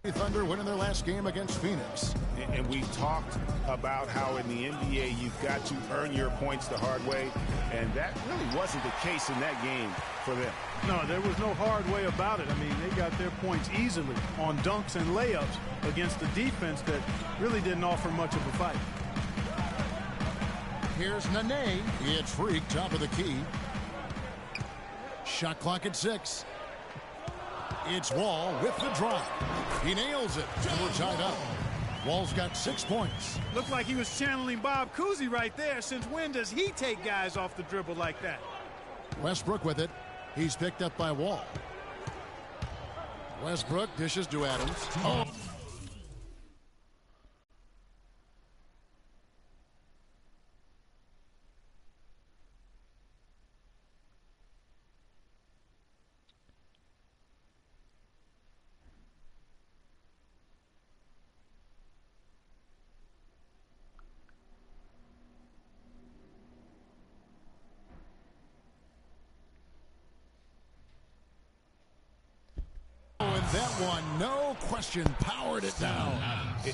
Thunder winning their last game against Phoenix. And we talked about how in the NBA you've got to earn your points the hard way, and that really wasn't the case in that game for them. No, there was no hard way about it. I mean, they got their points easily on dunks and layups against a defense that really didn't offer much of a fight. Here's Nene. It's Freak, top of the key. Shot clock at 6. It's Wall with the drive. He nails it, and we're tied up. Wall's got 6 points. Looked like he was channeling Bob Cousy right there. Since when does he take guys off the dribble like that? Westbrook with it. He's picked up by Wall. Westbrook dishes to Adams. Oh. That one, no question, powered it down.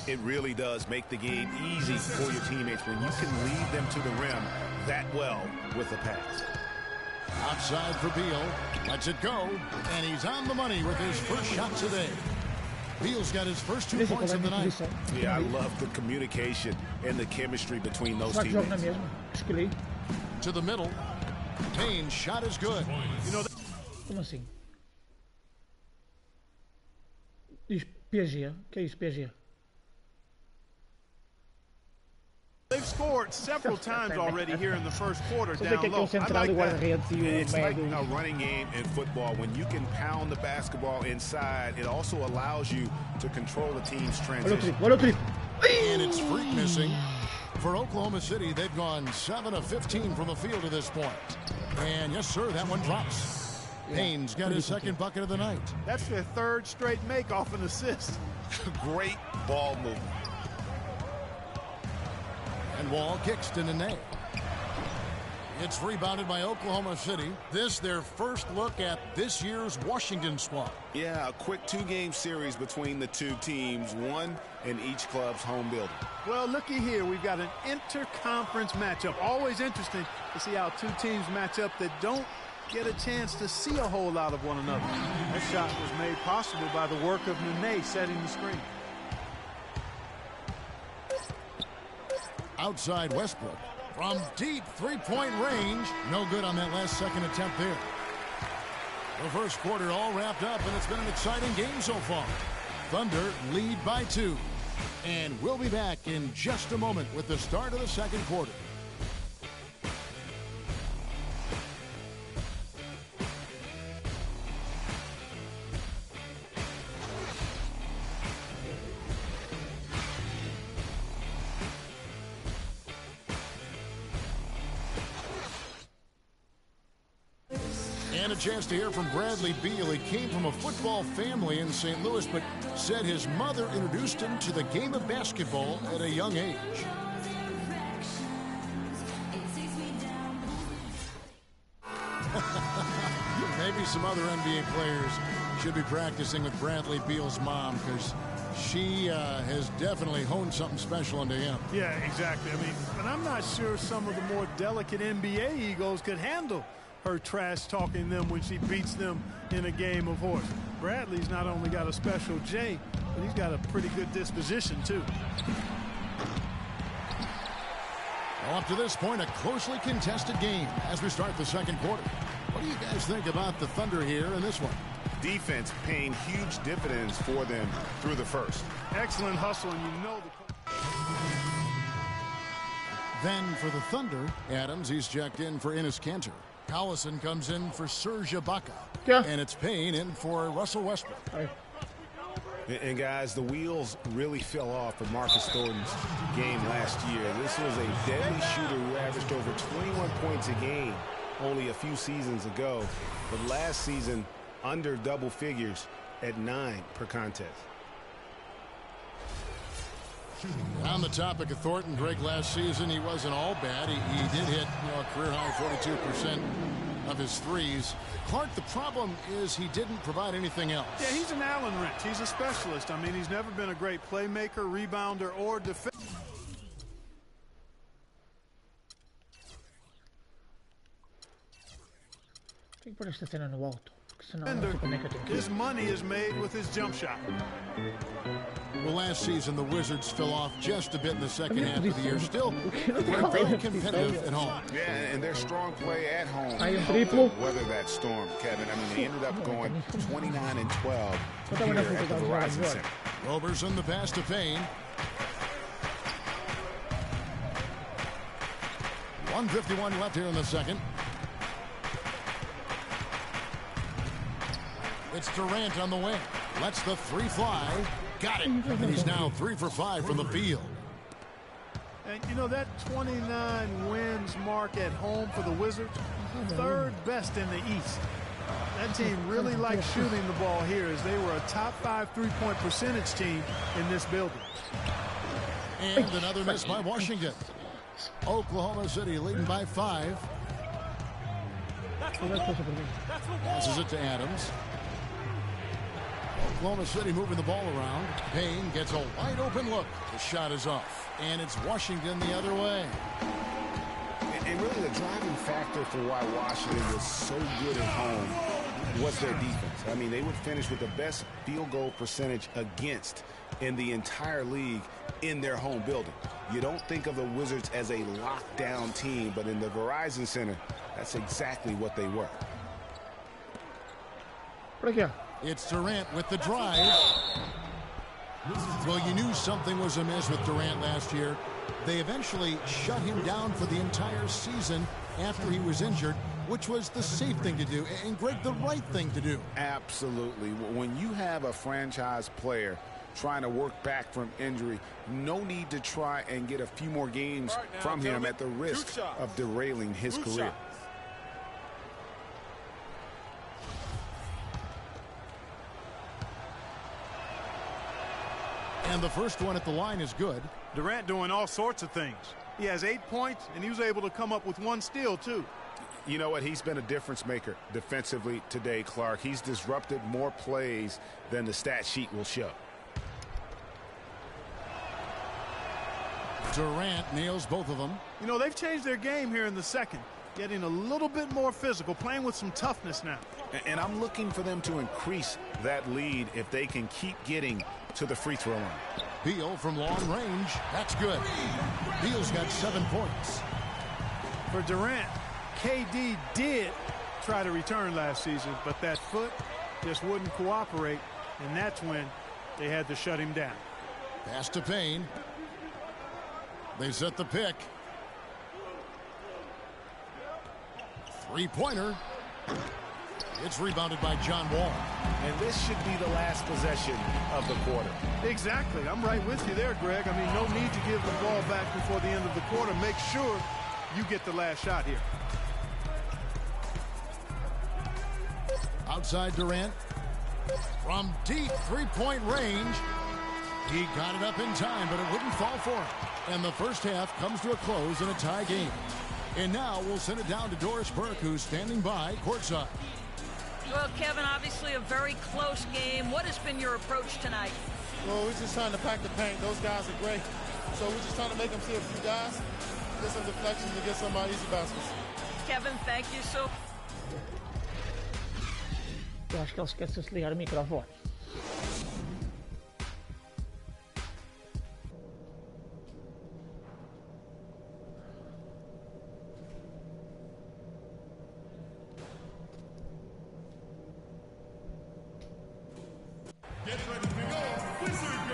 It really does make the game easy for your teammates when you can lead them to the rim that well with a pass. Outside for Beal, lets it go, and he's on the money with his first shot today. Beal's got his first 2 points of the night. Yeah, I love the communication and the chemistry between those teammates. To the middle, Payne's shot is good. You know, como assim? Diz PG. Que é isso, PG? They've scored several times already here in the first quarter down low. I like that. It's like a running game in football. When you can pound the basketball inside, it also allows you to control the team's transition. And it's Freak missing. For Oklahoma City, they've gone 7 of 15 from the field to this point. And yes, sir, that one drops. Payne's got his second bucket of the night. That's their third straight make off an assist. Great ball movement. And Wall kicks to Nene. It's rebounded by Oklahoma City. This their first look at this year's Washington squad. Yeah, a quick 2-game series between the two teams, one in each club's home building. Well, looky here. We've got an inter-conference matchup. Always interesting to see how two teams match up that don't get a chance to see a whole lot of one another. That shot was made possible by the work of Nene setting the screen. Outside Westbrook. From deep three-point range. No good on that last second attempt there. The first quarter all wrapped up, and it's been an exciting game so far. Thunder lead by 2. And we'll be back in just a moment with the start of the second quarter. And a chance to hear from Bradley Beal. He came from a football family in St. Louis, but said his mother introduced him to the game of basketball at a young age. Maybe some other NBA players should be practicing with Bradley Beal's mom, because she has definitely honed something special into him. Yeah, exactly. I mean, but I'm not sure some of the more delicate NBA egos could handle her trash talking them when she beats them in a game of horse. Bradley's not only got a special J, but he's got a pretty good disposition too. Well, up to this point, a closely contested game as we start the second quarter. What do you guys think about the Thunder here in this one? Defense paying huge dividends for them through the first. Excellent hustle, and you know Then for the Thunder, Adams, he's checked in for Enes Kanter. Collison comes in for Serge Ibaka. Yeah. And it's Payne in for Russell Westbrook. And guys, the wheels really fell off of Marcus Thornton's game last year. This was a deadly shooter who averaged over 21 points a game only a few seasons ago. But last season, under double figures at 9 per contest. On the topic of Thornton, Greg, last season he wasn't all bad. He did hit a career high 42% of his threes. Clark, the problem is he didn't provide anything else. Yeah, he's an Allen wrench. He's a specialist. I mean, he's never been a great playmaker, rebounder, or defender. Tem que pôr esta cena no alto, porque senão não sei como é que eu tenho que ir. His money is made with his jump shot. Well, last season the Wizards fell off just a bit in the second half of the year. Still, they're very competitive at home. Yeah, and their strong play at home weather that storm, Kevin. I mean, they ended up going 29-12 here at the Verizon Center. Roberson, the pass to Payne. 1:51 left here in the second. It's Durant on the wing. Lets the three fly. Got it. And he's now 3 for 5 from the field. And, you know, that 29 wins mark at home for the Wizards, third best in the East. That team really likes shooting the ball here, as they were a top 5 three-point percentage team in this building. And another miss by Washington. Oklahoma City leading by 5. Passes it to Adams. Oklahoma City moving the ball around. Payne gets a wide open look. The shot is off. And it's Washington the other way. And really the driving factor for why Washington was so good at home was their defense. I mean, they would finish with the best field goal percentage against in the entire league in their home building. You don't think of the Wizards as a lockdown team, but in the Verizon Center, that's exactly what they were. Por aqui. It's Durant with the drive. Well, you knew something was amiss with Durant last year. They eventually shut him down for the entire season after he was injured, which was the safe thing to do, and Greg, the right thing to do. Absolutely. When you have a franchise player trying to work back from injury, no need to try and get a few more games from him at the risk of derailing his career. And the first one at the line is good. Durant doing all sorts of things. He has 8 points, and he was able to come up with 1 steal, too. You know what? He's been a difference maker defensively today, Clark. He's disrupted more plays than the stat sheet will show. Durant nails both of them. You know, they've changed their game here in the second, getting a little bit more physical, playing with some toughness now. And I'm looking for them to increase that lead if they can keep getting to the free throw line. Beal from long range. That's good. Beal's got 7 points. For Durant, KD did try to return last season, but that foot just wouldn't cooperate, and that's when they had to shut him down. Pass to Payne. They set the pick. Three-pointer. It's rebounded by John Wall. And this should be the last possession of the quarter. Exactly. I'm right with you there, Greg. I mean, no need to give the ball back before the end of the quarter. Make sure you get the last shot here. Outside Durant. From deep three-point range. He got it up in time, but it wouldn't fall for him. And the first half comes to a close in a tie game. And now we'll send it down to Doris Burke, who's standing by courtside. Well, Kevin, obviously a very close game. What has been your approach tonight? Well, we're just trying to pack the paint. Those guys are great. So we're just trying to make them see a few guys, get some deflections, and get some easy baskets. Kevin, thank you so. Eu acho que ele esqueceu de ligar o microfone.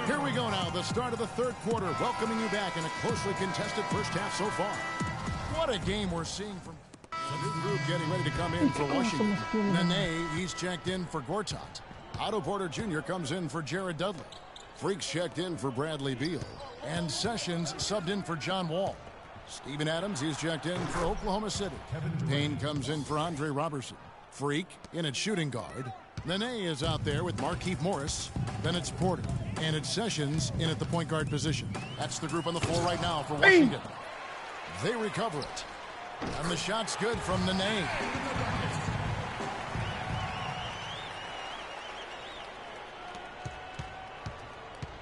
Here we go now. the start of the third quarter, welcoming you back in a closely contested first half so far. What a game we're seeing from the new group getting ready to come in for Washington. Nene, he's checked in for Gortat. Otto Porter Jr. comes in for Jared Dudley. Freaks checked in for Bradley Beal. And Sessions subbed in for John Wall. Steven Adams, he's checked in for Oklahoma City. Payne comes in for Andre Robertson. Freak in at shooting guard. Nene is out there with Markieff Morris. Then it's Porter. And it's Sessions in at the point guard position. That's the group on the floor right now for Washington. They recover it. And the shot's good from Nene.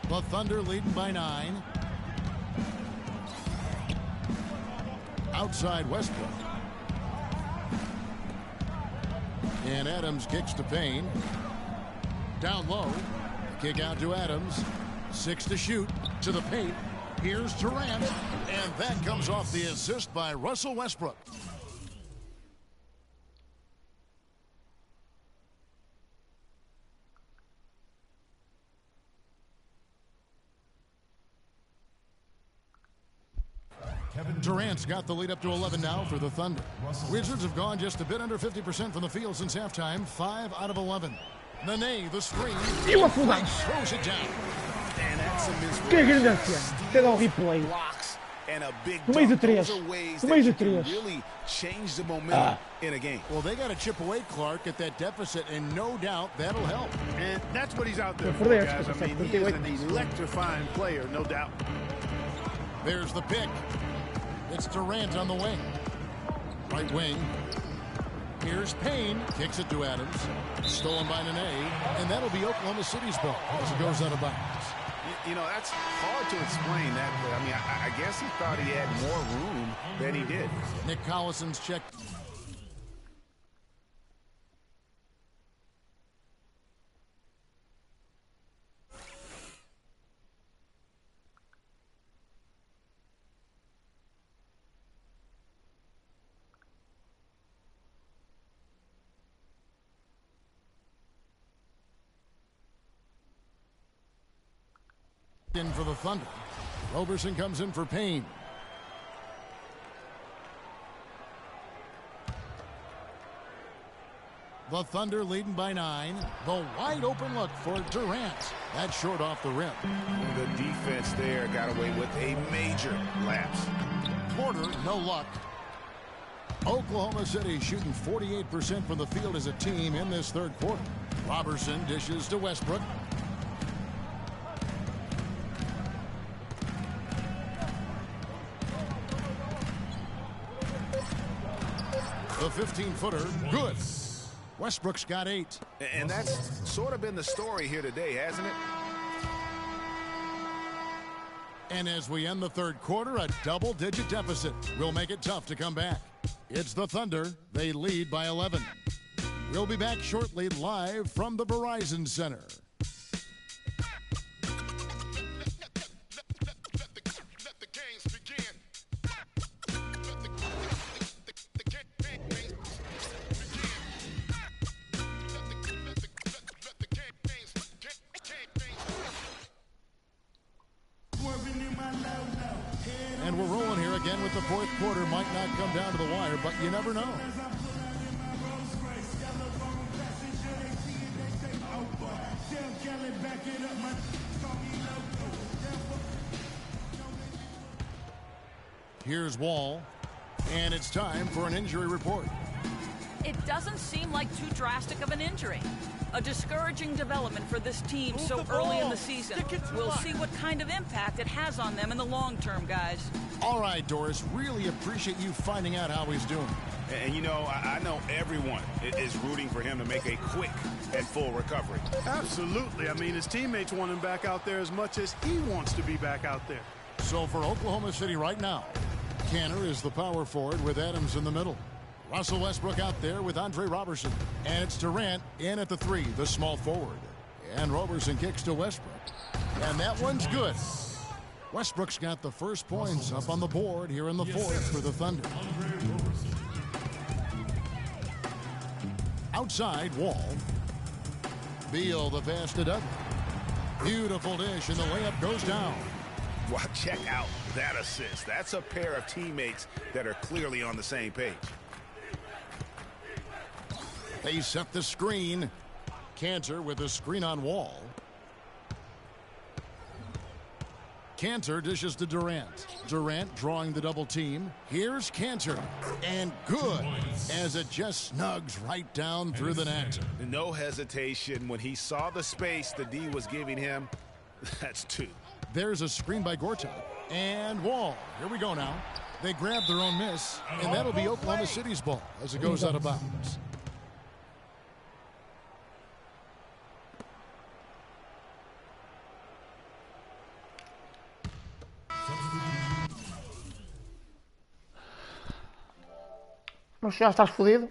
The Thunder leading by 9. Outside Westbrook. And Adams kicks to Payne. Down low. Kick out to Adams. 6 to shoot. To the paint. Here's Durant. And that comes off the assist by Russell Westbrook. Durant's got the lead up to 11 now for the Thunder. Wizards have gone just a bit under 50% from the field since halftime. 5 out of 11. Nene, the screen. Throws it down. And that's a Que grandância. Pega o replay. And a big Do mês de dunk. 3. Those are ways Do that mês you de can 3. really change the momentum in a game. Well, they got to chip away, Clark, at that deficit, and no doubt that'll help. And that's what he's out there for, Por guys. I mean, he is an electrifying player, no doubt. There's the pick. It's Durant on the wing. Right wing. Here's Payne. Kicks it to Adams. Stolen by Nene. And that'll be Oklahoma City's ball as it goes out of bounds. You know, that's hard to explain that, but I mean, I guess he thought he had more room than he did. Nick Collison's checked. In for the Thunder. Roberson comes in for Payne. The Thunder leading by 9. The wide open look for Durant. That's short off the rim. The defense there got away with a major lapse. Porter, no luck. Oklahoma City shooting 48% from the field as a team in this third quarter. Robertson dishes to Westbrook. The 15-footer, good. Westbrook's got 8. And that's sort of been the story here today, hasn't it? And as we end the third quarter, a double-digit deficit will make it tough to come back. It's the Thunder. They lead by 11. We'll be back shortly live from the Verizon Center. And we're rolling here again with the fourth quarter. Might not come down to the wire, but you never know. Here's Wall, and it's time for an injury report. It doesn't seem like too drastic of an injury. A discouraging development for this team so early in the season. We'll see what kind of impact it has on them in the long term, guys. All right, Doris, really appreciate you finding out how he's doing. And you know, I know everyone is rooting for him to make a quick and full recovery. Absolutely. I mean, his teammates want him back out there as much as he wants to be back out there. So for Oklahoma City right now, Canner is the power forward with Adams in the middle. Russell Westbrook out there with Andre Robertson. And it's Durant in at the 3, the small forward. And Robertson kicks to Westbrook. And that one's good. Westbrook's got the first points up on the board here in the fourth for the Thunder. Outside, Wall. Beal the pass to Dudley. Beautiful dish, and the layup goes down. Well, check out that assist. That's a pair of teammates that are clearly on the same page. They set the screen. Cantor with a screen on Wall. Cantor dishes to Durant. Durant drawing the double team. Here's Cantor. And good, as it just snugs right down through the net. No hesitation. When he saw the space the D was giving him, that's two. There's a screen by Gortat. And Wall. Here we go now. They grab their own miss, and that'll be Oklahoma City's ball as it goes out of bounds. Mas já estás fodido.